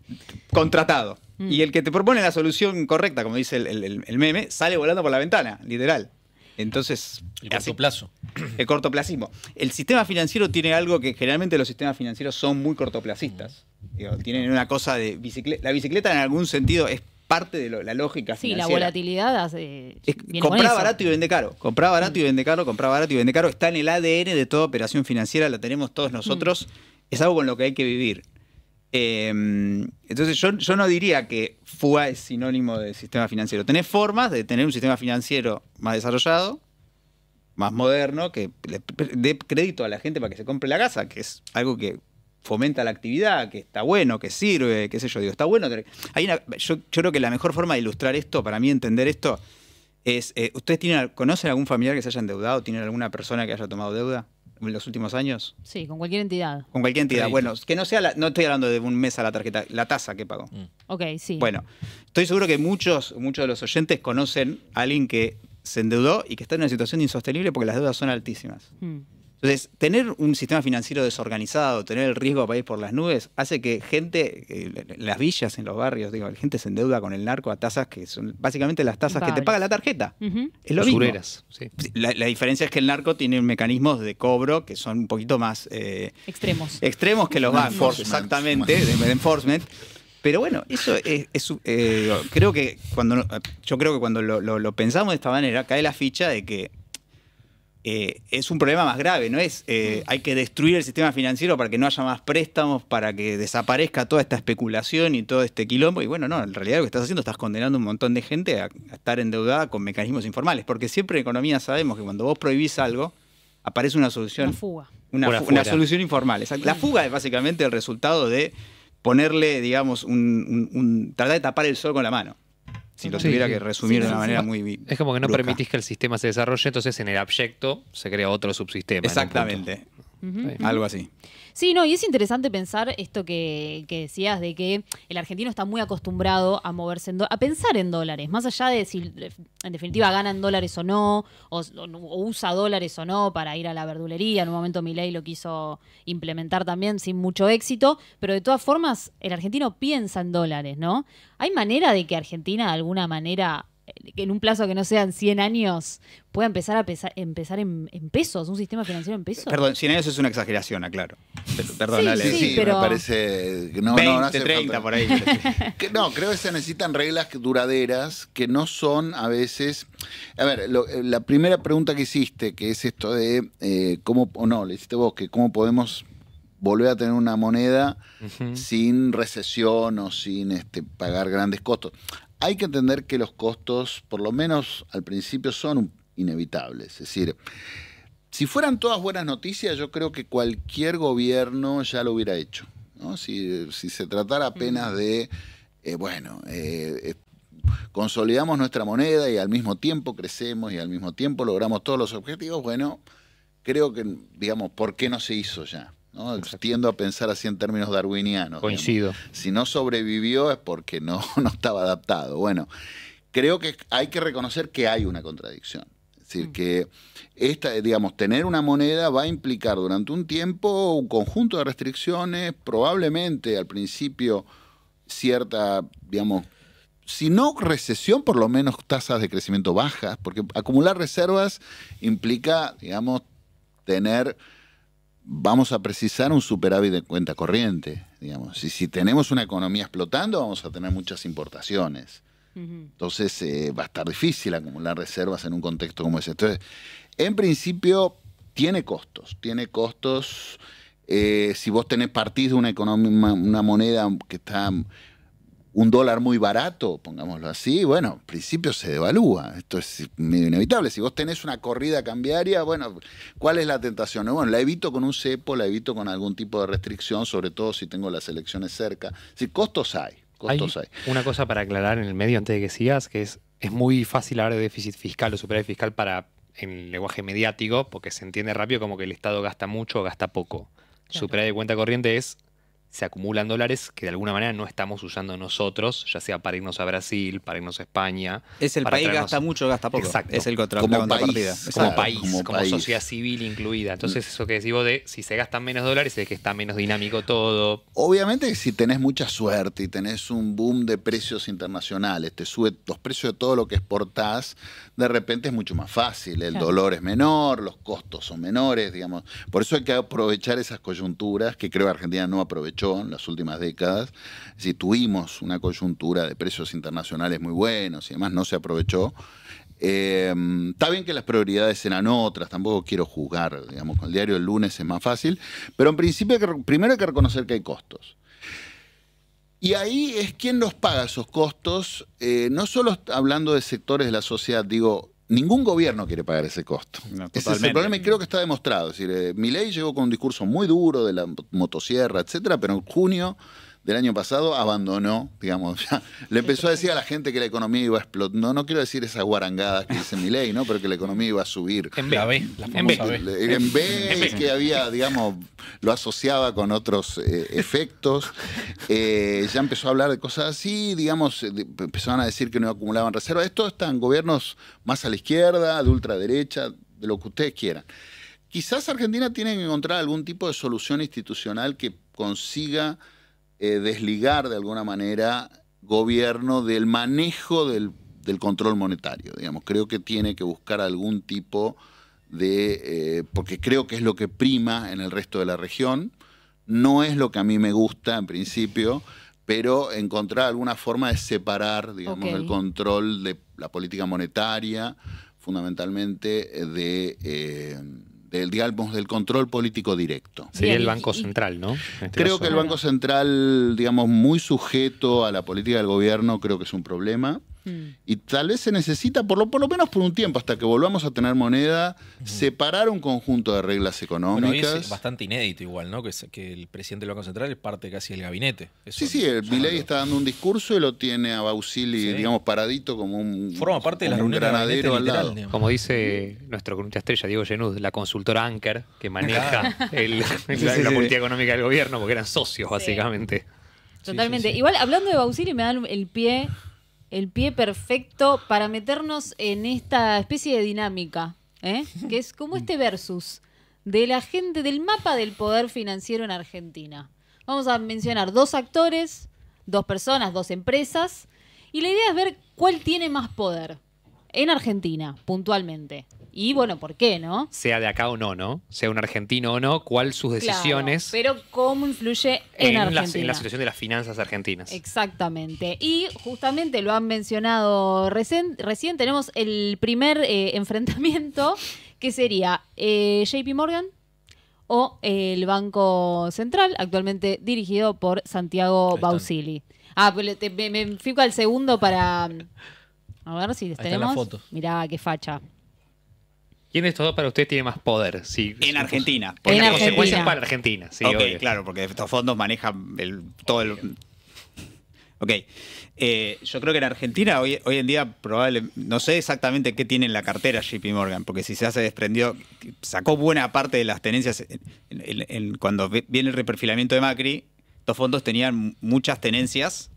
contratado. Y el que te propone la solución correcta, como dice el meme, sale volando por la ventana, literal. Entonces, El corto plazo. el cortoplacismo. El sistema financiero tiene algo que generalmente los sistemas financieros son muy cortoplacistas. Digo, tienen una cosa de bicicleta. La bicicleta en algún sentido es parte de la lógica Sí, financiera. la volatilidad viene con Comprá eso. barato y vende caro. Comprá barato y vende caro, comprá barato y vende caro. Está en el ADN de toda operación financiera, la tenemos todos nosotros. Es algo con lo que hay que vivir. Entonces yo no diría que fuga es sinónimo de sistema financiero. Tenés formas de tener un sistema financiero más desarrollado, más moderno, que le dé crédito a la gente para que se compre la casa, que es algo que fomenta la actividad, que está bueno, que sirve, qué sé yo, digo, está bueno. Yo creo que la mejor forma de ilustrar esto, para mí entender esto, es, ¿ustedes conocen algún familiar que se haya endeudado? ¿Tienen alguna persona que haya tomado deuda en los últimos años? Sí, con cualquier entidad. Con cualquier entidad. Crédito. Bueno, que no sea, no estoy hablando de un mes a la tarjeta, la tasa que pagó. Ok, sí. Bueno, estoy seguro que muchos de los oyentes conocen a alguien que se endeudó y que está en una situación insostenible porque las deudas son altísimas. Mm. Entonces, tener un sistema financiero desorganizado, tener el riesgo para ir por las nubes, hace que gente, en las villas, en los barrios, digo, la gente se endeuda con el narco a tasas que son básicamente las tasas que te Impagables. paga la tarjeta. Ujú. Es lo mismo. Usureras, sí. La diferencia es que el narco tiene mecanismos de cobro que son un poquito más Extremos. extremos que los bancos, Enforcement. exactamente, de enforcement. Pero bueno, eso creo que cuando lo pensamos de esta manera, cae la ficha de que es un problema más grave, ¿no? Hay que destruir el sistema financiero para que no haya más préstamos, para que desaparezca toda esta especulación y todo este quilombo. Y bueno, no, en realidad lo que estás haciendo, estás condenando a un montón de gente a estar endeudada con mecanismos informales. Porque siempre en economía sabemos que cuando vos prohibís algo, aparece una solución. Una fuga. Por Una afuera. solución informal. Exacto. La fuga es básicamente el resultado de ponerle, digamos, tratar de tapar el sol con la mano. Si lo Sí, tuviera sí. que resumir Sí, de sí, una sí. manera muy Es como que no brusca. permitís que el sistema se desarrolle, entonces en el abyecto se crea otro subsistema. en un Exactamente. Ujú. Sí. Algo así. Sí, no, y es interesante pensar esto que decías de que el argentino está muy acostumbrado a moverse a pensar en dólares, más allá de si en definitiva gana en dólares o no, o usa dólares o no para ir a la verdulería. En un momento Milei lo quiso implementar también sin mucho éxito, pero de todas formas el argentino piensa en dólares, ¿no? ¿Hay manera de que Argentina de alguna manera, en un plazo que no sean 100 años, pueda empezar en pesos, un sistema financiero en pesos? Perdón, 100 años es una exageración, aclaro. Perdón, Sí, Ale. Sí, sí, pero- me parece que no, 20, no hace 30 falta. por ahí. No, creo que se necesitan reglas duraderas que no son a veces. A ver, la primera pregunta que hiciste, que es esto de cómo, o no, le hiciste vos, que cómo podemos volver a tener una moneda Ujú. sin recesión o sin pagar grandes costos. Hay que entender que los costos, por lo menos al principio, son inevitables. Es decir, si fueran todas buenas noticias, yo creo que cualquier gobierno ya lo hubiera hecho, ¿no? Si se tratara apenas de, consolidamos nuestra moneda y al mismo tiempo crecemos y al mismo tiempo logramos todos los objetivos, bueno, creo que, digamos, ¿por qué no se hizo ya? ¿No? Tiendo a pensar así en términos darwinianos. Coincido. Digamos. Si no sobrevivió es porque no estaba adaptado. Bueno, creo que hay que reconocer que hay una contradicción. Es decir, que tener una moneda va a implicar durante un tiempo un conjunto de restricciones, probablemente al principio cierta, digamos, si no recesión, por lo menos tasas de crecimiento bajas, porque acumular reservas implica, digamos, vamos a precisar un superávit de cuenta corriente, digamos. Y si tenemos una economía explotando, vamos a tener muchas importaciones. Ujú. Entonces va a estar difícil acumular reservas en un contexto como ese. Entonces, en principio, tiene costos. Si vos partís de una moneda que está un dólar muy barato, pongámoslo así, bueno, en principio se devalúa. Esto es medio inevitable. Si vos tenés una corrida cambiaria, bueno, ¿cuál es la tentación? Bueno, la evito con un cepo, la evito con algún tipo de restricción, sobre todo si tengo las elecciones cerca. Si costos hay. Costos hay. Una cosa para aclarar en el medio antes de que sigas, que es muy fácil hablar de déficit fiscal o superávit fiscal en el lenguaje mediático, porque se entiende rápido como que el Estado gasta mucho o gasta poco. Claro. Superávit de cuenta corriente se acumulan dólares que de alguna manera no estamos usando nosotros, ya sea para irnos a Brasil, para irnos a España. Es el para país traernos- gasta mucho, gasta poco. Exacto. Es el la Como contrapartida. país. Como Claro, país, como como país. sociedad civil incluida. Entonces, eso que decís vos de si se gastan menos dólares es que está menos dinámico todo. Obviamente que si tenés mucha suerte y tenés un boom de precios internacionales, te sube los precios de todo lo que exportás, de repente es mucho más fácil. El Claro. dolor es menor, los costos son menores, digamos. Por eso hay que aprovechar esas coyunturas que creo que Argentina no aprovechó en las últimas décadas. Si tuvimos una coyuntura de precios internacionales muy buenos y además no se aprovechó. Está bien que las prioridades eran otras, tampoco quiero juzgar, digamos, con el diario del lunes es más fácil, pero en principio primero hay que reconocer que hay costos. Y ahí es quién los paga esos costos, no solo hablando de sectores de la sociedad, digo, ningún gobierno quiere pagar ese costo. No, Ese es el totalmente. problema y creo que está demostrado. Es decir, Milei llegó con un discurso muy duro de la motosierra, etcétera, pero en junio del año pasado abandonó, digamos, ya le empezó a decir a la gente que la economía iba a explotar. No quiero decir esas guarangadas que dice Milei, ¿no? Pero que la economía iba a subir. La B, la famosa B. En vez que había, digamos, lo asociaba con otros efectos, ya empezó a hablar de cosas así, digamos, empezaron a decir que no acumulaban reservas. Esto están gobiernos más a la izquierda, de ultraderecha, de lo que ustedes quieran. Quizás Argentina tiene que encontrar algún tipo de solución institucional que consiga desligar de alguna manera gobierno del manejo del control monetario. Digamos, creo que tiene que buscar algún tipo de... porque creo que es lo que prima en el resto de la región. No es lo que a mí me gusta en principio, pero encontrar alguna forma de separar, digamos, el control de la política monetaria, fundamentalmente del control político directo. Sería Bien, el Banco Central, ¿no? En este Creo caso. que el Banco Central, digamos, muy sujeto a la política del gobierno, creo que es un problema. Y tal vez se necesita, por lo menos por un tiempo, hasta que volvamos a tener moneda, separar un conjunto de reglas Bueno, hoy económicas. es bastante inédito igual, ¿no? Que el presidente del Banco Central es parte casi del gabinete. Eso Sí, el Milei está dando un discurso y lo tiene a Bausili, Sí. digamos, paradito como un, forma parte de la como un reunión del gabinete granadero al literal, lado. digamos. Como dice nuestro columnista estrella, Diego Genud, la consultora Anker, que maneja la política económica del gobierno, porque eran socios, básicamente. Totalmente. Sí, sí. Igual, hablando de Bausili, me dan el pie perfecto para meternos en esta especie de dinámica, que es como este versus de la gente, del mapa del poder financiero en Argentina. Vamos a mencionar 2 actores, 2 personas, 2 empresas, y la idea es ver cuál tiene más poder en Argentina, puntualmente. Y bueno, ¿por qué, no? Sea de acá o no, ¿no? Sea un argentino o no, cuál sus decisiones Claro, pero cómo influye en Argentina. en la situación de las finanzas argentinas. Exactamente. Y justamente lo han mencionado recién tenemos el primer enfrentamiento, que sería JP Morgan o el Banco Central, actualmente dirigido por Santiago Ahí están. Bausili. Pues me fijo al segundo para... A ver si les Ahí están tenemos. las fotos. Mirá, qué facha. ¿Quién de estos dos para usted tiene más poder? Sí, En Argentina. En En Argentina. consecuencias para Argentina, sí. Ok, obvio. claro, porque estos fondos manejan todo el... Ok. Yo creo que en Argentina hoy en día no sé exactamente qué tiene en la cartera JP Morgan, porque si se hace desprendió, sacó buena parte de las tenencias cuando viene el reperfilamiento de Macri, estos fondos tenían muchas tenencias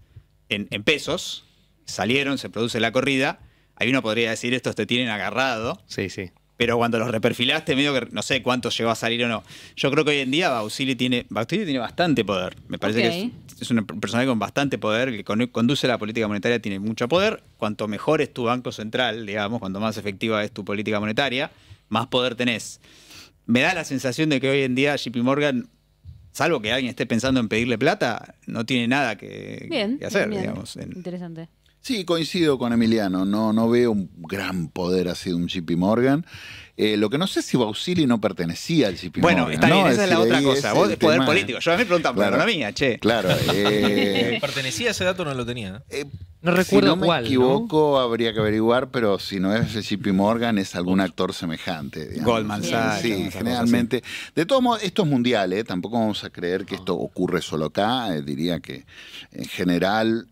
en pesos, salieron, se produce la corrida, ahí uno podría decir estos te tienen agarrado. Sí, sí. Pero cuando los reperfilaste, medio que no sé cuánto llegó a salir o no. Yo creo que hoy en día Bausili tiene bastante poder. Me parece que es un personaje con bastante poder, que conduce la política monetaria, tiene mucho poder. Cuanto mejor es tu banco central, digamos, cuanto más efectiva es tu política monetaria, más poder tenés. Me da la sensación de que hoy en día JP Morgan, salvo que alguien esté pensando en pedirle plata, no tiene nada que hacer, bien. digamos. Interesante. Sí, coincido con Emiliano. No veo un gran poder así de un JP Morgan. Lo que no sé si Bausili no pertenecía al JP Bueno, Morgan. está bien, ¿no? esa es la decir, otra ahí cosa. es Vos el de poder tema. político. Yo a mí me preguntan por Claro. economía, che. Claro. Pertenecía a ese dato, no lo tenía. No recuerdo si no cuál, me equivoco, habría que averiguar, pero si no es el JP Morgan, es algún actor semejante. Digamos. Goldman Sachs, Sí, esas generalmente. De todos modos, esto es mundial, ¿eh? Tampoco vamos a creer que esto ocurre solo acá. Diría que en general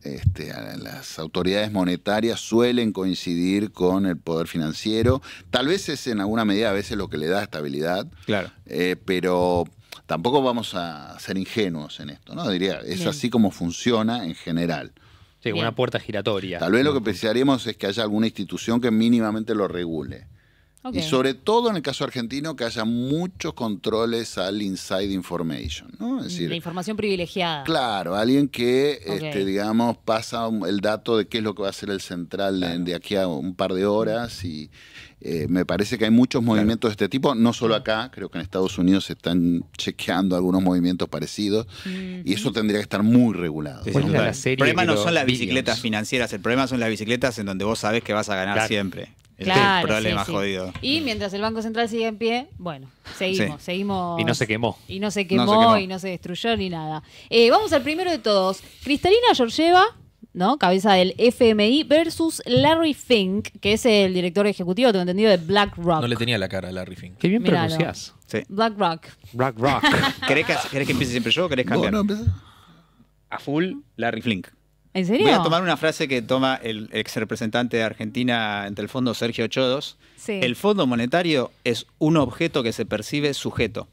las autoridades monetarias suelen coincidir con el poder financiero. Tal vez es en alguna medida a veces lo que le da estabilidad, Claro. pero tampoco vamos a ser ingenuos en esto, ¿no? Diría, es Bien. así como funciona en general. Sí, Bien. una puerta giratoria. Tal vez lo que pensaríamos es que haya alguna institución que mínimamente lo regule. Ok. Y sobre todo en el caso argentino, que haya muchos controles al inside information, ¿no? Es decir, La información privilegiada. claro, alguien que, Ok. digamos, pasa el dato de qué es lo que va a hacer el central de aquí a un par de horas y me parece que hay muchos movimientos de este tipo, no solo acá, creo que en Estados Unidos se están chequeando algunos movimientos parecidos y eso tendría que estar muy regulado. Sí, ¿Cuál sí, es la total. serie El problema que no lo- son las Billions? bicicletas financieras, el problema son las bicicletas en donde vos sabés que vas a ganar Claro. siempre. Es Claro, el problema sí, sí. jodido. Y mientras el Banco Central sigue en pie, bueno, seguimos. Y no se quemó. Y no se No quemó, se quemó. y no se destruyó ni nada. Vamos al primero de todos. Cristalina Georgieva, ¿no? Cabeza del FMI, versus Larry Fink, que es el director ejecutivo, tengo entendido, de BlackRock. No le tenía la cara a Larry Fink. Qué bien Míralo. pronunciás. Sí. BlackRock. Black Rock. ¿Querés que empiece siempre yo o querés ¿Vos cambiar? no empezás? A full, Larry Flink. ¿En serio? Voy a tomar una frase que toma el ex representante de Argentina ante el fondo, Sergio Chodos. Sí. El Fondo Monetario es un objeto que se percibe sujeto.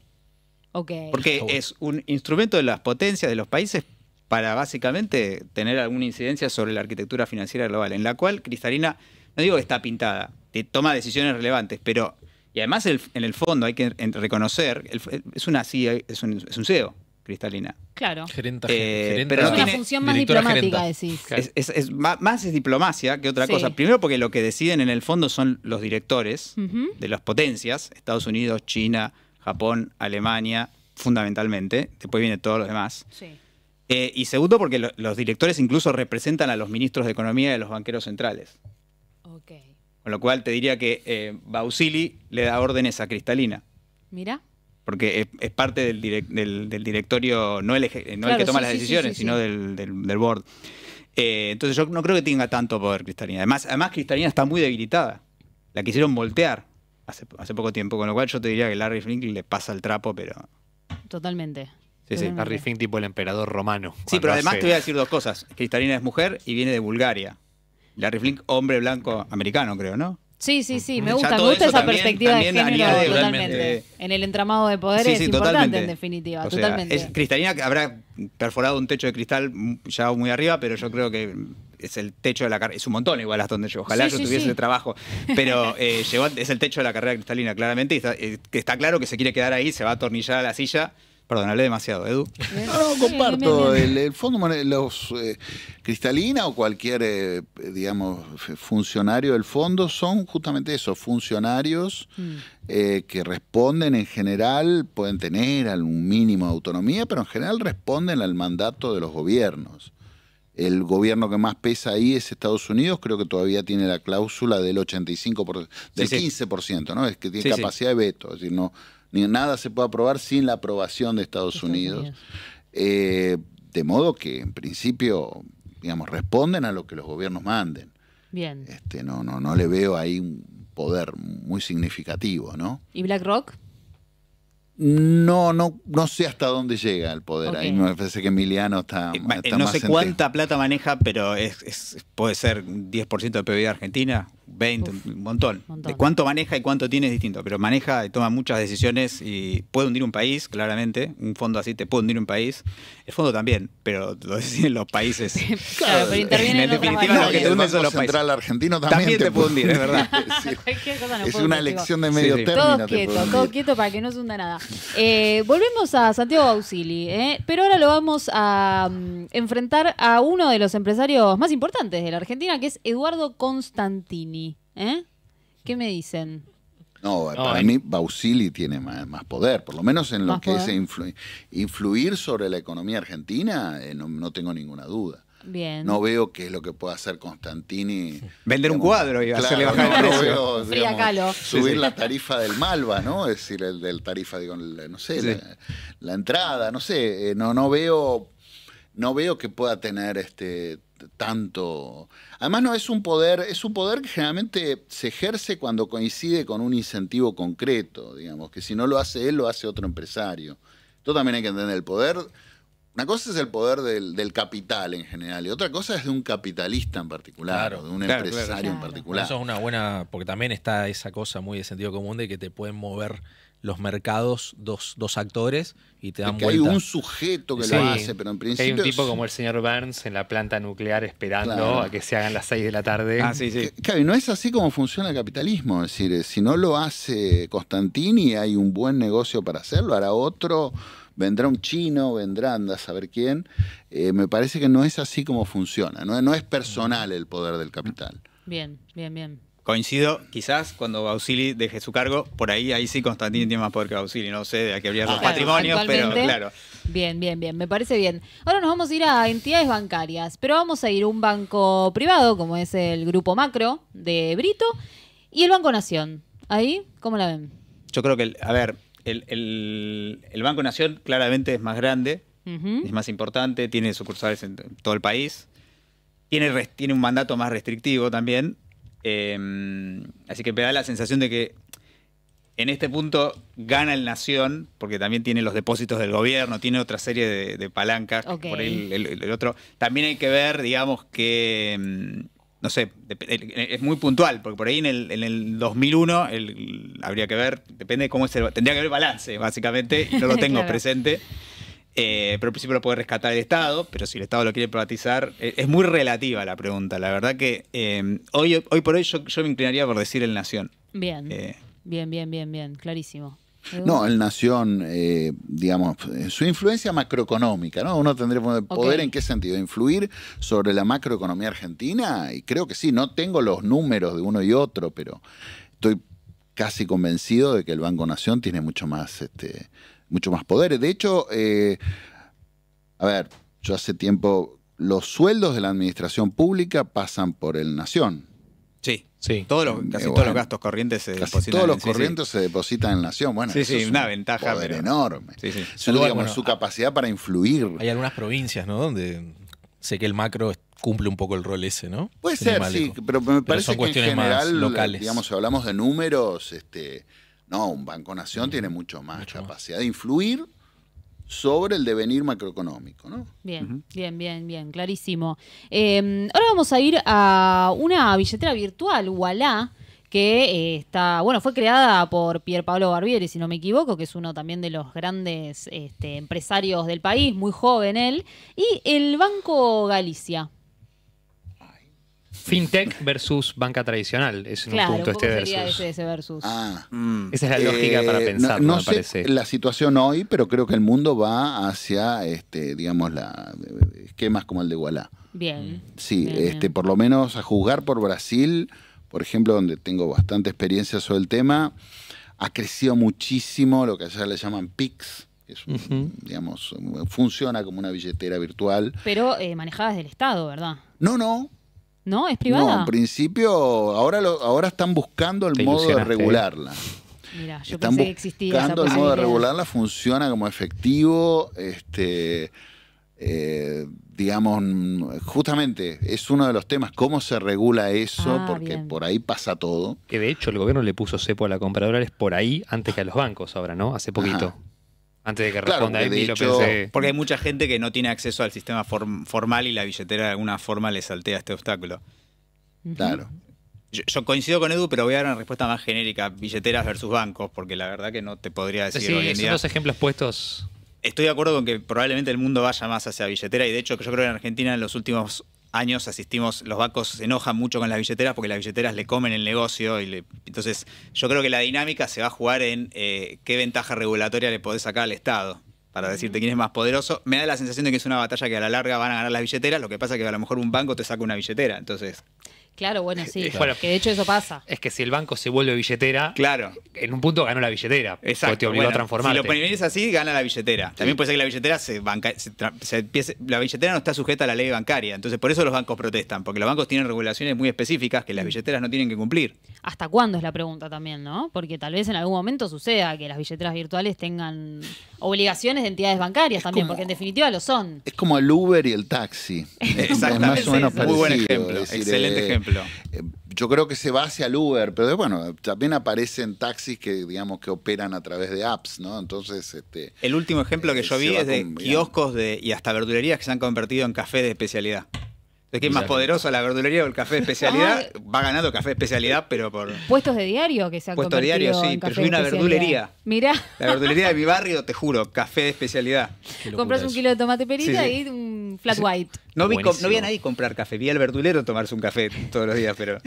Ok. Porque es un instrumento de las potencias de los países para básicamente tener alguna incidencia sobre la arquitectura financiera global, en la cual Cristalina, no digo que está pintada, toma decisiones relevantes, pero, y además en el fondo hay que reconocer, es una CIA, es un CEO, Cristalina. Claro. Gerenta, pero Es no una tiene- función más directora diplomática, gerenta. decís. Claro. Más es diplomacia que otra Sí. cosa. Primero porque lo que deciden en el fondo son los directores Ujú. de las potencias, Estados Unidos, China, Japón, Alemania, fundamentalmente. Después viene todos los demás. Sí. Y segundo porque los directores incluso representan a los ministros de Economía y a los banqueros centrales. Ok. Con lo cual te diría que Bausili le da órdenes a Cristalina. Mira. Porque es parte del directorio, no el que Claro, toma sí, las sí, decisiones, sí, sino sí. del board. Entonces yo no creo que tenga tanto poder Cristalina. Además Cristalina está muy debilitada. La quisieron voltear hace poco tiempo, con lo cual yo te diría que Larry Fink le pasa el trapo, pero... Totalmente. Sí, sí. Totalmente. Larry Fink tipo el emperador romano. Sí, pero cuando además hace- te voy a decir dos cosas. Cristalina es mujer y viene de Bulgaria. Larry Flink, hombre blanco americano, creo, ¿no? Sí, sí, sí, me Ya gusta, todo me gusta eso esa también- perspectiva de también género añade totalmente. realmente- En el entramado de poder Sí, es sí, importante, totalmente. en definitiva, O sea, totalmente. Cristalina habrá perforado un techo de cristal ya muy arriba, pero yo creo que es el techo de la carrera. Es un montón igual hasta donde llegó. Ojalá Sí, yo sí, tuviese sí. ese trabajo. Pero es el techo de la carrera Cristalina, claramente. Y que está claro que se quiere quedar ahí, se va a atornillar a la silla. Perdón, hablé demasiado, Edu. No, comparto. El Fondo Monetario, Cristalina o cualquier, digamos, funcionario del fondo son justamente eso, funcionarios que responden en general, pueden tener algún mínimo de autonomía, pero en general responden al mandato de los gobiernos. El gobierno que más pesa ahí es Estados Unidos, creo que todavía tiene la cláusula del 85%, del Sí, sí. 15%, ¿no? Es que tiene Sí, sí. capacidad de veto, es decir, nada se puede aprobar sin la aprobación de Estados Unidos. De modo que, en principio, digamos, responden a lo que los gobiernos manden. Bien. No le veo ahí un poder muy significativo, ¿no? ¿Y BlackRock? No sé hasta dónde llega el poder. Ok. Ahí me parece que Emiliano está No más sé en cuánta plata maneja, pero puede ser un 10% de PIB de Argentina, 20, Uf, un montón. montón. De cuánto maneja y cuánto tiene es distinto, pero maneja y toma muchas decisiones y puede hundir un país, claramente. Un fondo así te puede hundir un país. El fondo también, pero lo deciden los países. Claro, pero interviene en en otras definitiva, variables. lo que y te el hunde Banco son los países. Central Argentino también, Te puede hundir, es verdad. Es decir, Cualquier cosa no es puede una hundir, elección de Sí, medio sí. término. Todo te puede quieto, hundir. todo quieto para que no se hunda nada. Volvemos a Santiago Bausili, pero ahora lo vamos a enfrentar a uno de los empresarios más importantes de la Argentina, que es Eduardo Constantini. ¿Qué me dicen? No, para mí Bausili tiene más poder, por lo menos en lo Más que poder. es influir sobre la economía argentina, no tengo ninguna duda. Bien. No veo qué es lo que puede hacer Constantini. Vender un cuadro y Claro, hacerle bajar el no precio. veo, Fría Kahlo. subir la tarifa del Malva, ¿no? Es decir, el del tarifa, digo, no sé, Sí. la entrada, no sé, no veo que pueda tener tanto. Además es un poder que generalmente se ejerce cuando coincide con un incentivo concreto, digamos, que si no lo hace él, lo hace otro empresario. Esto también hay que entender el poder. Una cosa es el poder del capital en general y otra cosa es de un capitalista en particular, Claro, o de un claro, empresario claro. en Por particular. eso es una buena, porque también está esa cosa muy de sentido común de que te pueden mover los mercados dos actores y te dan Que hay vuelta. un sujeto que Sí, lo hace, pero en que hay principio un tipo es- como el señor Burns en la planta nuclear esperando Claro. a que se hagan las 6 de la tarde. Ah, sí, sí. Claro, y no es así como funciona el capitalismo. Es decir, si no lo hace Constantini, hay un buen negocio para hacerlo, hará otro, vendrá un chino, vendrá, anda a saber quién. Me parece que no es así como funciona. No es personal el poder del capital. Bien, bien, bien. Coincido, quizás cuando Bausili deje su cargo, por ahí sí Constantini tiene más poder que Bausili, no sé, hay que abrir los Claro, patrimonios, pero actualmente, claro. Bien, bien, bien, me parece bien. Ahora nos vamos a ir a entidades bancarias, pero vamos a ir a un banco privado, como es el Grupo Macro de Brito, y el Banco Nación. Ahí, ¿cómo la ven? Yo creo que, el Banco Nación claramente es más grande, Ujú. es más importante, tiene sucursales en todo el país, tiene un mandato más restrictivo también, así que me da la sensación de que en este punto gana el Nación, porque también tiene los depósitos del gobierno, tiene otra serie de palancas, Ok. por ahí el otro. También hay que ver, digamos, que, no sé, es muy puntual, porque por ahí en el 2001 habría que ver, depende de cómo tendría que haber balance, básicamente, y no lo tengo Claro. presente. Pero al principio lo puede rescatar el Estado, pero si el Estado lo quiere privatizar, es muy relativa la pregunta. La verdad que hoy por hoy yo me inclinaría por decir el Nación. Bien, Eh, bien, bien, bien, bien, clarísimo. No, el Nación, digamos, su influencia macroeconómica, ¿no? Uno tendría poder Ok. en qué sentido, influir sobre la macroeconomía argentina, y creo que sí, no tengo los números de uno y otro, pero estoy casi convencido de que el Banco Nación tiene mucho más poder. De hecho, a ver, yo hace tiempo, los sueldos de la administración pública pasan por el Nación. sí, Sí. casi todos bueno, los gastos corrientes se Casi depositan todos los sí, sí. corrientes se depositan en Nación. Bueno, Sí, eso sí, es una un ventaja, poder pero- enorme. Sí, sí. Digamos, Bueno, su capacidad para influir. Hay algunas provincias, ¿no? Donde sé que el macro cumple un poco el rol ese, ¿no? Puede Sin ir ser, más sí, lejos. pero me parece son que en cuestiones más general, locales. digamos, si hablamos de números, no, un Banco Nación tiene mucho más capacidad de influir sobre el devenir macroeconómico, ¿no? Bien, bien, bien, bien, clarísimo. Ahora vamos a ir a una billetera virtual, Ualá, que fue creada por Pierpaolo Barbieri, si no me equivoco, que es uno también de los grandes empresarios del país, muy joven él, y el Banco Galicia. Fintech versus banca tradicional. Es un Claro, punto un poco este sería versus. ese versus. Ah. Esa es la lógica para pensarlo, no me sé parece. la situación hoy, pero creo que el mundo va hacia, digamos, esquemas como el de Ualá. Bien. Sí, Bien, bien. por lo menos a juzgar por Brasil, por ejemplo, donde tengo bastante experiencia sobre el tema, ha crecido muchísimo lo que allá le llaman PIX, que es digamos, funciona como una billetera virtual. Pero manejada desde el Estado, ¿verdad? No, ¿No? ¿Es privada? no, en principio, ahora están buscando el Te modo de ilusionaste. regularla. Mira, yo Están pensé que existía esa buscando el modo de posibilidad. regularla, funciona como efectivo, digamos, justamente es uno de los temas, cómo se regula eso, Ah, porque bien. por ahí pasa todo. Que de hecho el gobierno le puso cepo a la compra de dólares por ahí antes que a los bancos ahora, ¿no? Hace poquito. Ajá. Antes de que Claro, responda porque de Emi, lo hecho- pensé. Porque hay mucha gente que no tiene acceso al sistema formal y la billetera de alguna forma le saltea este obstáculo. Ujú. Claro. Yo coincido con Edu, pero voy a dar una respuesta más genérica, billeteras versus bancos, porque la verdad que no te podría decir Sí, hoy en son día. dos ejemplos puestos. Estoy de acuerdo con que probablemente el mundo vaya más hacia billetera y de hecho que yo creo que en Argentina en los últimos años los bancos se enojan mucho con las billeteras porque las billeteras le comen el negocio entonces yo creo que la dinámica se va a jugar en qué ventaja regulatoria le podés sacar al Estado para decirte quién es más poderoso. Me da la sensación de que es una batalla que a la larga van a ganar las billeteras, lo que pasa es que a lo mejor un banco te saca una billetera, entonces Claro, bueno, sí. Bueno, que de hecho eso pasa. Es que si el banco se vuelve billetera, Claro. en un punto ganó la billetera. Exacto. Porque te obligó a Bueno, transformarte. si lo pones así, gana la billetera. También puede ser que la billetera la billetera no está sujeta a la ley bancaria. Entonces, por eso los bancos protestan, porque los bancos tienen regulaciones muy específicas que las billeteras no tienen que cumplir. ¿Hasta cuándo es la pregunta también, no? Porque tal vez en algún momento suceda que las billeteras virtuales tengan obligaciones de entidades bancarias también, porque en definitiva lo son. Es como el Uber y el taxi. Exactamente. Es más o menos Muy buen parecido, ejemplo. es decir, Excelente ejemplo. Yo creo que se va hacia el Uber, pero bueno, también aparecen taxis que digamos que operan a través de apps, ¿no? Entonces, El último ejemplo que yo vi se va es de con- kioscos y hasta verdulerías que se han convertido en café de especialidad. Entonces, ¿qué es más poderoso, la verdulería o el café de especialidad? Va ganando café de especialidad, pero por... Puestos de diario que se han Puesto convertido diario, sí, en pero café yo vi una de especialidad. verdulería. Mirá, La verdulería de mi barrio, te juro, café de especialidad. Qué locura compras un eso. kilo de tomate perita Sí, sí. y un flat white No vi Buenísimo. a nadie comprar café, vi al verdulero tomarse un café todos los días, pero...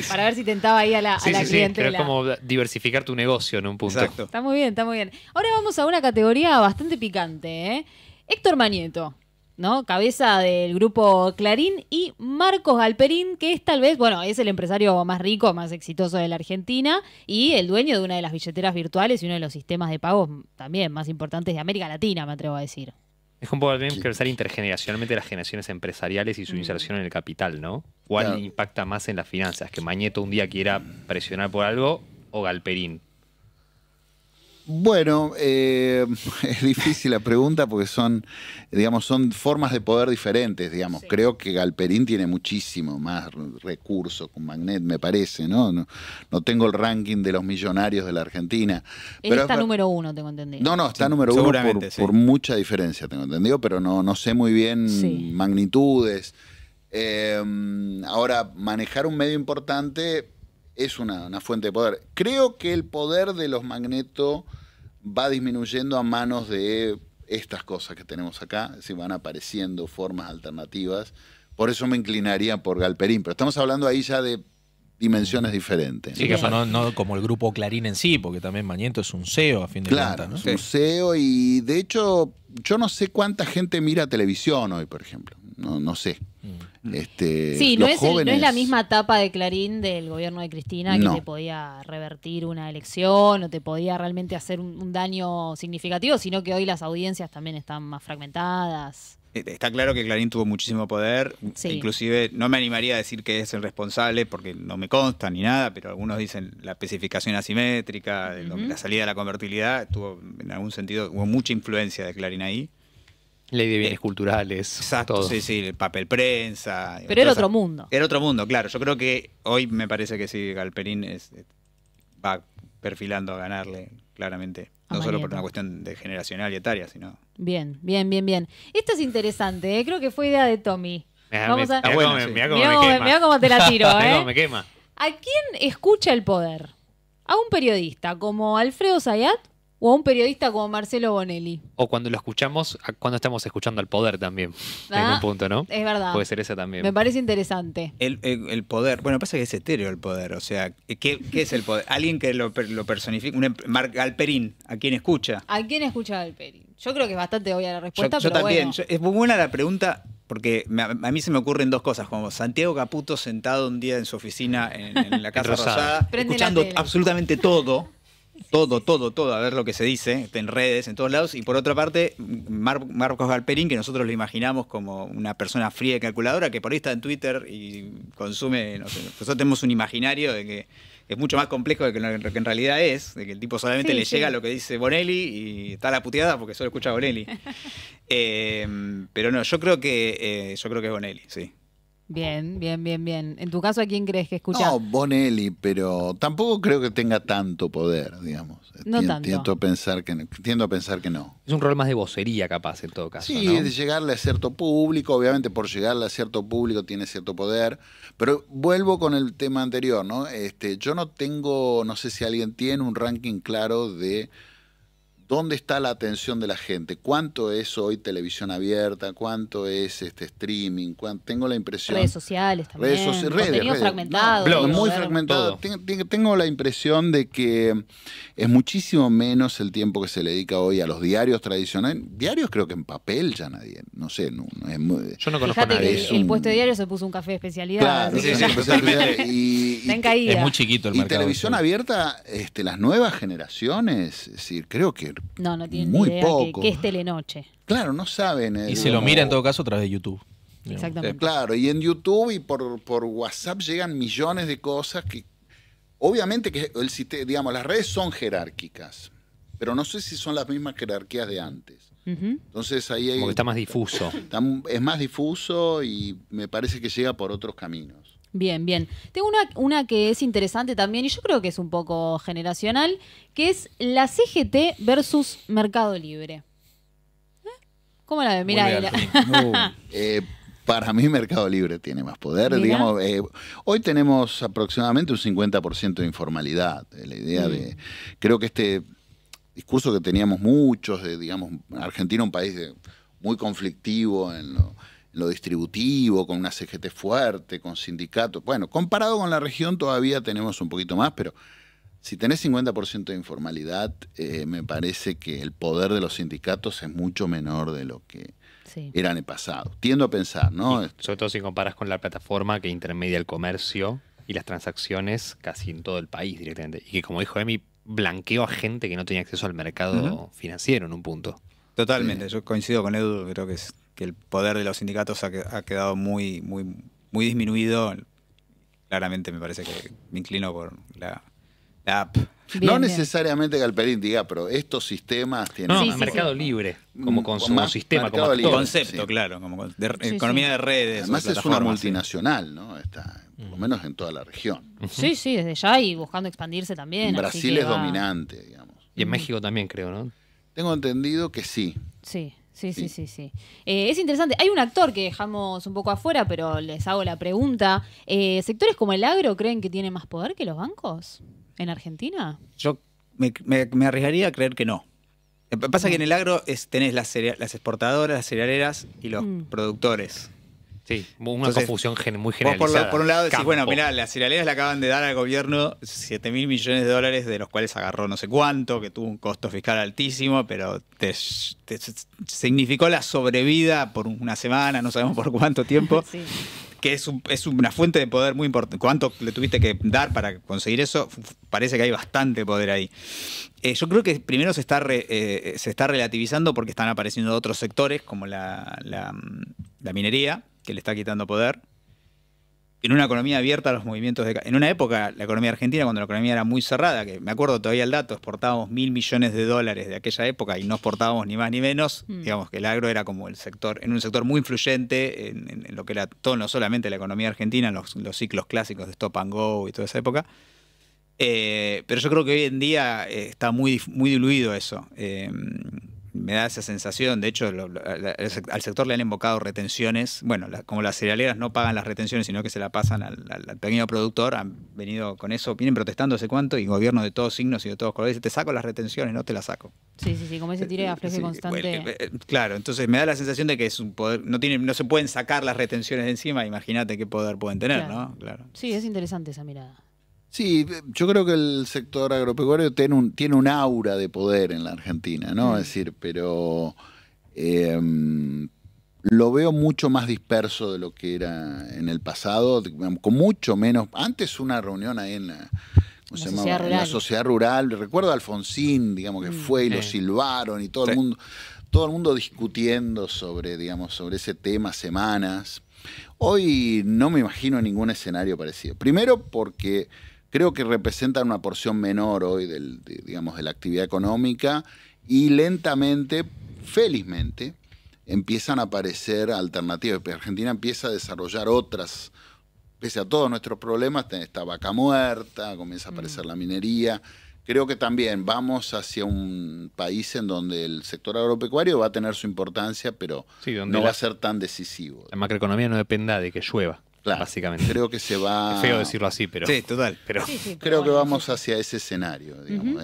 para ver si tentaba ahí a la, Sí, a la sí, sí, clientela. pero es como diversificar tu negocio en un punto. Exacto. Está muy bien, está muy bien. Ahora vamos a una categoría bastante picante, ¿eh? Héctor Manieto, ¿no? Cabeza del grupo Clarín, y Marcos Galperín, que es tal vez, bueno, es el empresario más rico, más exitoso de la Argentina y el dueño de una de las billeteras virtuales y uno de los sistemas de pagos también más importantes de América Latina, me atrevo a decir. Es un poco también pensar intergeneracionalmente las generaciones empresariales y su inserción en el capital, ¿no? ¿Cuál Claro. impacta más en las finanzas? ¿Que Mañeto un día quiera presionar por algo o Galperín? Bueno, es difícil la pregunta porque son formas de poder diferentes, digamos. Sí. Creo que Galperín tiene muchísimo más recursos con Magnet, me parece, ¿no? No tengo el ranking de los millonarios de la Argentina. Él está es ver- número 1, tengo entendido. No, está número uno seguramente, por, sí. por mucha diferencia, tengo entendido, pero no sé muy bien Sí. magnitudes. Ahora, manejar un medio importante es una fuente de poder. Creo que el poder de los Magneto va disminuyendo a manos de estas cosas que tenemos acá, si van apareciendo formas alternativas. Por eso me inclinaría por Galperín, pero estamos hablando ahí ya de dimensiones diferentes. Sí, que eso no como el grupo Clarín en sí, porque también Mañeto es un CEO a fin de Claro, cuentas, es ¿no? un CEO y de hecho yo no sé cuánta gente mira televisión hoy, por ejemplo. No sé. Sí, no los es, no es jóvenes- la misma etapa de Clarín del gobierno de Cristina que No. te podía revertir una elección o te podía realmente hacer un daño significativo, sino que hoy las audiencias también están más fragmentadas. Está claro que Clarín tuvo muchísimo poder, Sí. inclusive no me animaría a decir que es el responsable porque no me consta ni nada, pero algunos dicen la especificación asimétrica, la salida de la convertibilidad, en algún sentido hubo mucha influencia de Clarín ahí. Ley de bienes culturales. Exacto, todo. sí, el papel prensa. Pero era todas otro esas- mundo. Era otro mundo, claro. Yo creo que hoy me parece que sí, Galperín va perfilando a ganarle claramente. A No solo por Mañeto. una cuestión de generacional y etaria, sino... Bien, bien, bien, bien. Esto es interesante, ¿eh? Creo que fue idea de Tommy. Vamos a... Mirá bueno, cómo me- sí. mirá cómo Mirá me cómo, quema. mirá cómo te la tiro, Mirá ¿eh? cómo me quema. ¿A quién escucha el poder? ¿A un periodista como Alfredo Zayat o a un periodista como Marcelo Bonelli? O cuando lo escuchamos, cuando estamos escuchando al poder también. En Ah, un punto, ¿no? Es verdad. Puede ser esa también. Me parece interesante. El poder, bueno, pasa que es etéreo el poder, o sea, ¿qué es el poder? Alguien que lo personifica, Galperín, ¿a quién escucha? ¿A quién escucha Galperín? Yo creo que es bastante obvia la Yo, respuesta, yo pero también, bueno. es muy buena la pregunta porque a mí se me ocurren dos cosas, como Santiago Caputo sentado un día en su oficina en la Casa Rosada. Rosada, Prende la escuchando tele. absolutamente todo, a ver lo que se dice en redes, en todos lados, y por otra parte, Marcos Galperín, que nosotros lo imaginamos como una persona fría y calculadora, que por ahí está en Twitter y consume, no sé, nosotros tenemos un imaginario de que es mucho más complejo de lo que en realidad es, de que el tipo solamente Sí, le sí. llega lo que dice Bonelli y está la puteada porque solo escucha a Bonelli. Pero no, yo creo que es Bonelli, sí. Bien, bien, bien, bien. En tu caso, ¿a quién crees que escucha? No, Bonelli, pero tampoco creo que tenga tanto poder, digamos. No tanto. Tiendo a pensar que no. Es un rol más de vocería, capaz, en todo caso. Sí, ¿no? de llegarle a cierto público, obviamente por llegarle a cierto público tiene cierto poder, pero vuelvo con el tema anterior, ¿no? Yo no sé si alguien tiene un ranking claro de ¿Dónde está la atención de la gente? ¿Cuánto es hoy televisión abierta? ¿Cuánto es streaming? Tengo la impresión... Redes sociales también. Contenido fragmentado. No, muy poder... fragmentado. Tengo la impresión de que es muchísimo menos el tiempo que se le dedica hoy a los diarios tradicionales. Diarios creo que en papel ya nadie, no sé. No es muy, yo no conozco a Fíjate nadie. que el puesto de diario se puso un café de especialidad. Claro, así que sí, ya- Está en caída. Es muy chiquito el Y mercado. televisión abierta, las nuevas generaciones, es decir, creo que No tienen muy ni idea poco. que es telenoche. Claro, no saben. Y se lo mira en todo caso a través de YouTube. digamos. Exactamente. Claro, y en YouTube y por WhatsApp llegan millones de cosas que, obviamente que digamos, las redes son jerárquicas, pero no sé si son las mismas jerarquías de antes. Ujú. Entonces ahí hay, Como que está más difuso. es más difuso y me parece que llega por otros caminos. Bien, bien. Tengo una que es interesante también, y yo creo que es un poco generacional, que es la CGT versus Mercado Libre. ¿Cómo la ven? Mira, Vuelve al fin. Para mí Mercado Libre tiene más poder. Mira. Digamos, hoy tenemos aproximadamente un 50% de informalidad. La idea de... Creo que este discurso que teníamos muchos, de, digamos, Argentina un país muy conflictivo en lo distributivo, con una CGT fuerte, con sindicatos. Bueno, comparado con la región todavía tenemos un poquito más, pero si tenés 50% de informalidad, me parece que el poder de los sindicatos es mucho menor de lo que sí. era en el pasado. Tiendo a pensar, ¿no? Y sobre todo si comparas con la plataforma que intermedia el comercio y las transacciones casi en todo el país directamente. Y que, como dijo Emi, blanqueó a gente que no tenía acceso al mercado financiero en un punto. Totalmente, yo coincido con Edu, creo que el poder de los sindicatos ha quedado muy disminuido. Claramente me parece que me inclino por la app. Bien, no bien. necesariamente Galperín diga, pero estos sistemas tienen... No, Sí, a sí, Mercado sí. Libre, como Más sistema, como Mercado actor. Libre. Concepto, Sí. claro, como Sí, economía sí. de redes. Además o es una plataformas, sí. multinacional, ¿no? Está, por lo menos en toda la región. Sí, sí, desde ya y buscando expandirse también. En así Brasil que es va- dominante, digamos. Y en México también, creo, ¿no? Tengo entendido que sí. Sí. Sí, sí, Sí. sí, sí. Es interesante. Hay un actor que dejamos un poco afuera, pero les hago la pregunta. ¿Sectores como el agro creen que tiene más poder que los bancos en Argentina? Yo me arriesgaría a creer que no. Pasa que en el agro tenés las exportadoras, las cerealeras y los productores. Sí, una Entonces, confusión muy Vos generalizada. por un lado decís, Campo. bueno, mirá, las cerealeras le acaban de dar al gobierno 7.000 millones de dólares, de los cuales agarró no sé cuánto, que tuvo un costo fiscal altísimo, pero te significó la sobrevida por una semana, no sabemos por cuánto tiempo, Sí. que es una fuente de poder muy importante. ¿Cuánto le tuviste que dar para conseguir eso? Parece que hay bastante poder ahí. Yo creo que primero se está relativizando porque están apareciendo otros sectores, como la minería, que le está quitando poder. En una economía abierta a los movimientos en una época, la economía argentina, cuando la economía era muy cerrada, que me acuerdo todavía el dato, exportábamos $1.000 millones de aquella época y no exportábamos ni más ni menos. Digamos que el agro era como el sector, en un sector muy influyente en lo que era todo, no solamente la economía argentina, en los ciclos clásicos de Stop and Go y toda esa época. Pero yo creo que hoy en día está muy diluido eso. Me da esa sensación. De hecho, al sector le han invocado retenciones. Bueno, como las cerealeras no pagan las retenciones, sino que se la pasan al pequeño productor, han venido con eso, vienen protestando hace cuánto, y gobiernos de todos signos y de todos colores dicen, te saco las retenciones, no te las saco. Sí, sí, sí, como ese tire afloje Sí, constante. bueno, claro, entonces me da la sensación de que es un poder, no se pueden sacar las retenciones de encima, imagínate qué poder pueden tener, Claro. ¿no? Claro. Sí, es interesante esa mirada. Sí, yo creo que el sector agropecuario tiene un aura de poder en la Argentina, ¿no? Es decir, pero lo veo mucho más disperso de lo que era en el pasado, con mucho menos. Antes una reunión ahí en la, ¿cómo se llamaba? sociedad En la rural. sociedad rural. Recuerdo a Alfonsín, digamos, que fue y lo silbaron y todo el mundo discutiendo sobre, digamos, sobre ese tema semanas. Hoy no me imagino ningún escenario parecido. Primero porque creo que representan una porción menor hoy digamos, de la actividad económica y lentamente, felizmente, empiezan a aparecer alternativas. Argentina empieza a desarrollar otras, pese a todos nuestros problemas, está Vaca Muerta, comienza a aparecer la minería. Creo que también vamos hacia un país en donde el sector agropecuario va a tener su importancia, pero Sí, donde no va a ser tan decisivo. la macroeconomía no dependa de que llueva, Claro, básicamente. creo que se va... Es feo decirlo así, pero... Sí, total. pero Sí, sí, pero Creo que bueno, vamos hacia ese escenario, digamos.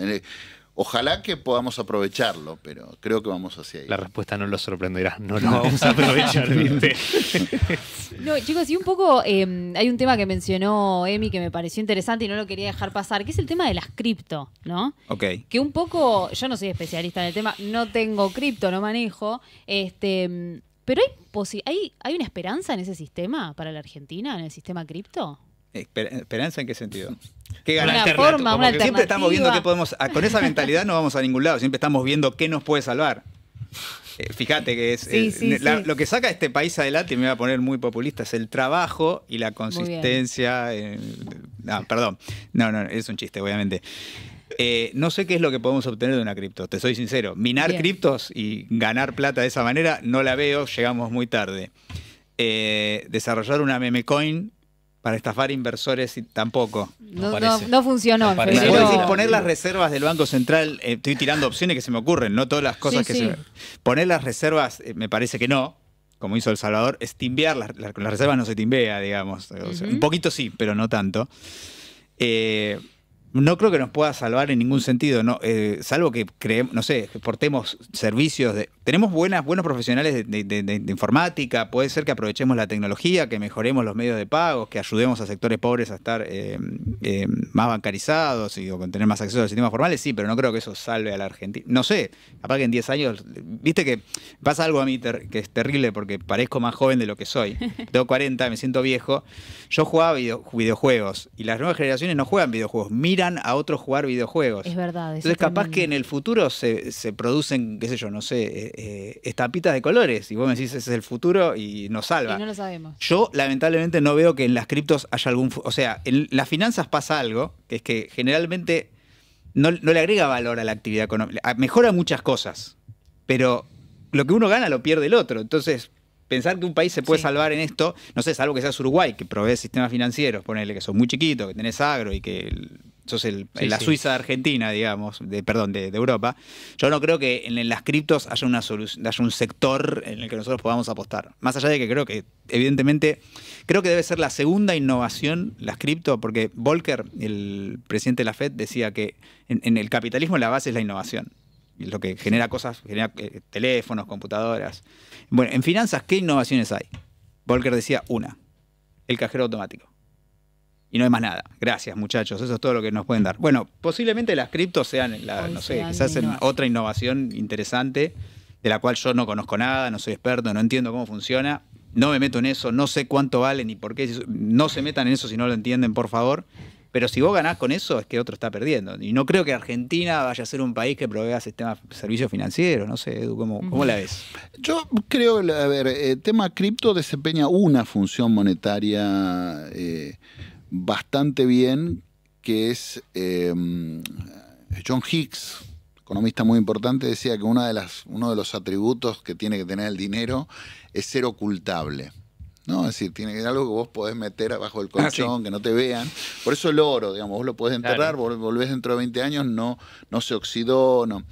Ojalá que podamos aprovecharlo, pero creo que vamos hacia ahí. La respuesta no lo sorprenderá, no lo vamos a aprovechar, ¿viste? No, chicos, y un poco hay un tema que mencionó Emi que me pareció interesante y no lo quería dejar pasar, que es el tema de las cripto, ¿no? Ok. Que un poco, yo no soy especialista en el tema, no tengo cripto, no manejo, pero hay una esperanza en ese sistema para la Argentina, en el sistema cripto. ¿Esperanza en qué sentido? ¿Qué Una ganas? forma, una Porque siempre estamos viendo alternativa. qué podemos. Con esa mentalidad no vamos a ningún lado. Siempre estamos viendo qué nos puede salvar. Fíjate que es Sí, sí. lo que saca a este país adelante, y me voy a poner muy populista, es el trabajo y la consistencia. Perdón. No, es un chiste, obviamente. No sé qué es lo que podemos obtener de una cripto, te soy sincero. Minar Bien. criptos y ganar plata de esa manera, no la veo, llegamos muy tarde. Desarrollar una meme coin para estafar inversores tampoco. No funcionó. Me parece. pero- Puedo decir, poner las reservas del Banco Central, estoy tirando opciones que se me ocurren, no todas las cosas Sí, que sí. Poner las reservas, me parece que no, como hizo El Salvador, es timbear, con las reservas no se timbea, digamos. O sea, un poquito sí, pero no tanto. No creo que nos pueda salvar en ningún sentido, no, salvo que creemos, no sé, que portemos servicios tenemos buenos profesionales de informática, puede ser que aprovechemos la tecnología, que mejoremos los medios de pago, que ayudemos a sectores pobres a estar más bancarizados y o con tener más acceso a los sistemas formales, sí, pero no creo que eso salve a la Argentina. No sé, capaz que en 10 años, viste que pasa algo a mí que es terrible porque parezco más joven de lo que soy. Tengo 40, me siento viejo. Yo jugaba videojuegos y las nuevas generaciones no juegan videojuegos, miran a otros jugar videojuegos. Es verdad. Eso Entonces es capaz tremendo. que en el futuro se producen, qué sé yo, no sé, estampitas de colores y vos me decís ese es el futuro y nos salva. Y no lo sabemos. Yo lamentablemente no veo que en las criptos haya o sea, en las finanzas pasa algo, que es que generalmente no le agrega valor a la actividad económica. Mejora muchas cosas, pero lo que uno gana lo pierde el otro. Entonces, pensar que un país se puede Sí. salvar en esto, no sé, salvo que seas Uruguay, que provee sistemas financieros, ponele que sos muy chiquito, que tenés agro y que sos la sí. Suiza de Argentina, digamos, de Europa. Yo no creo que en las criptos haya haya un sector en el que nosotros podamos apostar. Más allá de que creo que, evidentemente, creo que debe ser la segunda innovación, las cripto, porque Volcker, el presidente de la Fed, decía que en el capitalismo la base es la innovación. Y lo que genera cosas, genera teléfonos, computadoras. Bueno, en finanzas, ¿qué innovaciones hay? Volcker decía una, el cajero automático. Y no hay más nada. Gracias, muchachos. Eso es todo lo que nos pueden dar. Bueno, posiblemente las criptos sean, Hoy no sé, sean quizás en innovación. otra innovación interesante, de la cual yo no conozco nada, no soy experto, no entiendo cómo funciona, no me meto en eso, no sé cuánto vale ni por qué. No se metan en eso si no lo entienden, por favor. Pero si vos ganás con eso, es que otro está perdiendo. Y no creo que Argentina vaya a ser un país que provea servicios financieros. No sé, Edu, ¿cómo la ves? Yo creo, a ver, el tema cripto desempeña una función monetaria bastante bien, que es John Hicks, economista muy importante, decía que uno de los atributos que tiene que tener el dinero es ser ocultable. ¿No? Es decir, tiene que ser algo que vos podés meter abajo del colchón, sí. que no te vean. Por eso el oro, digamos, vos lo podés enterrar, Claro. volvés dentro de 20 años, no se oxidó, no.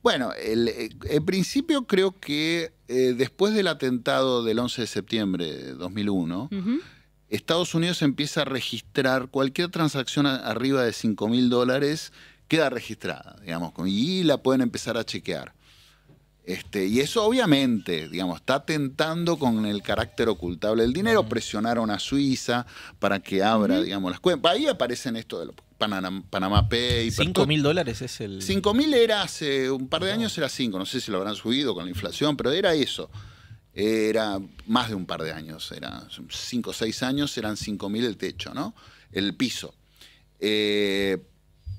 Bueno, en principio creo que después del atentado del 11 de septiembre de 2001, Ujú. Estados Unidos empieza a registrar cualquier transacción arriba de $5.000, queda registrada, digamos, y la pueden empezar a chequear. Y eso obviamente, digamos, está atentando con el carácter ocultable del dinero. Presionaron a Suiza para que abra, digamos, las cuentas. Ahí aparecen esto de los Panama Papers. $5.000 es el... 5.000 era hace un par de años, era 5. No sé si lo habrán subido con la inflación, pero era eso. Era más de un par de años. Era 5 o 6 años, eran 5.000 el techo, ¿no? El piso.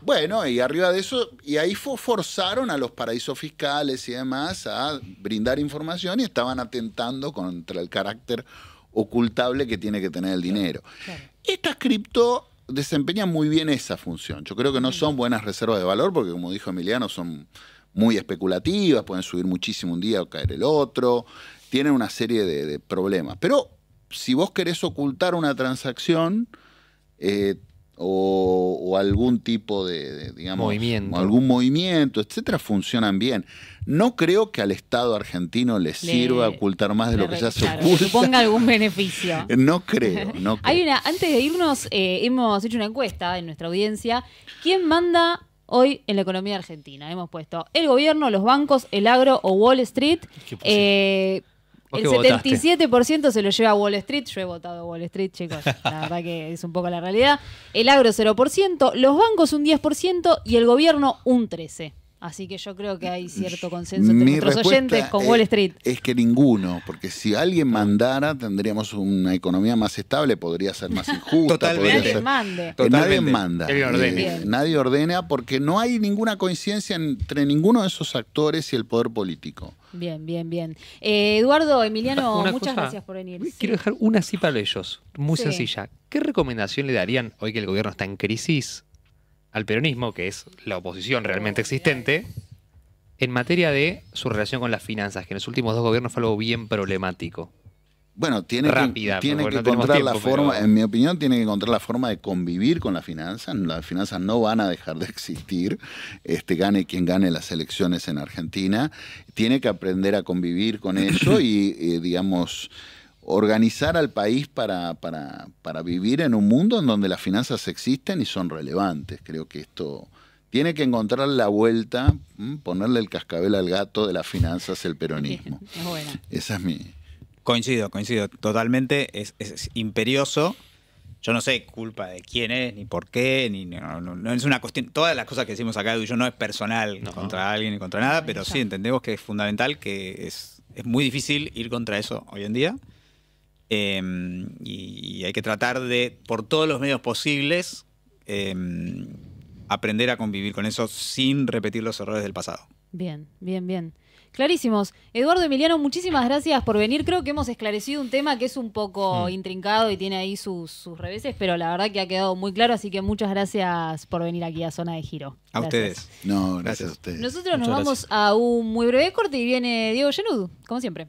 Bueno, y arriba de eso, y ahí forzaron a los paraísos fiscales y demás a brindar información y estaban atentando contra el carácter ocultable que tiene que tener el dinero. Claro. Estas cripto desempeñan muy bien esa función. Yo creo que no son buenas reservas de valor porque, como dijo Emiliano, son muy especulativas, pueden subir muchísimo un día o caer el otro, tienen una serie de problemas. Pero si vos querés ocultar una transacción... o algún tipo de digamos, movimiento. algún movimiento, etcétera, funcionan bien. No creo que al Estado argentino le sirva ocultar más de lo que ya se Claro, oculta. suponga algún beneficio. No creo. Antes de irnos, hemos hecho una encuesta en nuestra audiencia. ¿Quién manda hoy en la economía argentina. Hemos puesto el gobierno, los bancos, el agro o Wall Street. ¿Vos El qué votaste? 77% se lo lleva a Wall Street. Yo he votado Wall Street, chicos. La verdad que es un poco la realidad. El agro 0%, los bancos un 10% y el gobierno un 13%. Así que yo creo que hay cierto consenso entre Mi nuestros respuesta oyentes con Wall Street. Es que ninguno, porque si alguien mandara, tendríamos una economía más estable, podría ser más injusta. Totalmente. podría Nadie ser- mande. Nadie Totalmente. manda. Que alguien ordene. Bien. Nadie ordena porque no hay ninguna coincidencia entre ninguno de esos actores y el poder político. Bien, bien, bien. Eduardo, Emiliano, Una muchas cosa, gracias por venir. Quiero dejar una así para ellos, muy Sí. sencilla. ¿Qué recomendación le darían, hoy que el gobierno está en crisis, al peronismo, que es la oposición realmente existente, en materia de su relación con las finanzas, que en los últimos 2 gobiernos fue algo bien problemático? Bueno, tiene Rápida, que porque no tenemos encontrar la tiempo, forma, pero- en mi opinión, tiene que encontrar la forma de convivir con las finanzas. Las finanzas no van a dejar de existir, gane quien gane las elecciones en Argentina. Tiene que aprender a convivir con eso y digamos, organizar al país para vivir en un mundo en donde las finanzas existen y son relevantes. Creo que esto tiene que encontrar la vuelta, ponerle el cascabel al gato de las finanzas, el peronismo. Bien, es buena. Esa es mi... Coincido totalmente. Es imperioso. Yo no sé culpa de quién es, ni por qué, no es una cuestión. Todas las cosas que decimos acá, Edu y yo, no es personal No. contra alguien ni contra nada, pero ya. sí entendemos que es fundamental, que es muy difícil ir contra eso hoy en día. Y hay que tratar de, por todos los medios posibles, aprender a convivir con eso sin repetir los errores del pasado. Bien, bien, bien. Clarísimos. Eduardo, Emiliano, muchísimas gracias por venir. Creo que hemos esclarecido un tema que es un poco intrincado y tiene ahí sus reveses, pero la verdad que ha quedado muy claro, así que muchas gracias por venir aquí a Zona de Giro. A Gracias. ustedes. No, gracias a ustedes. Nosotros nos Muchas vamos a un muy breve corte y viene Diego Genud, como siempre.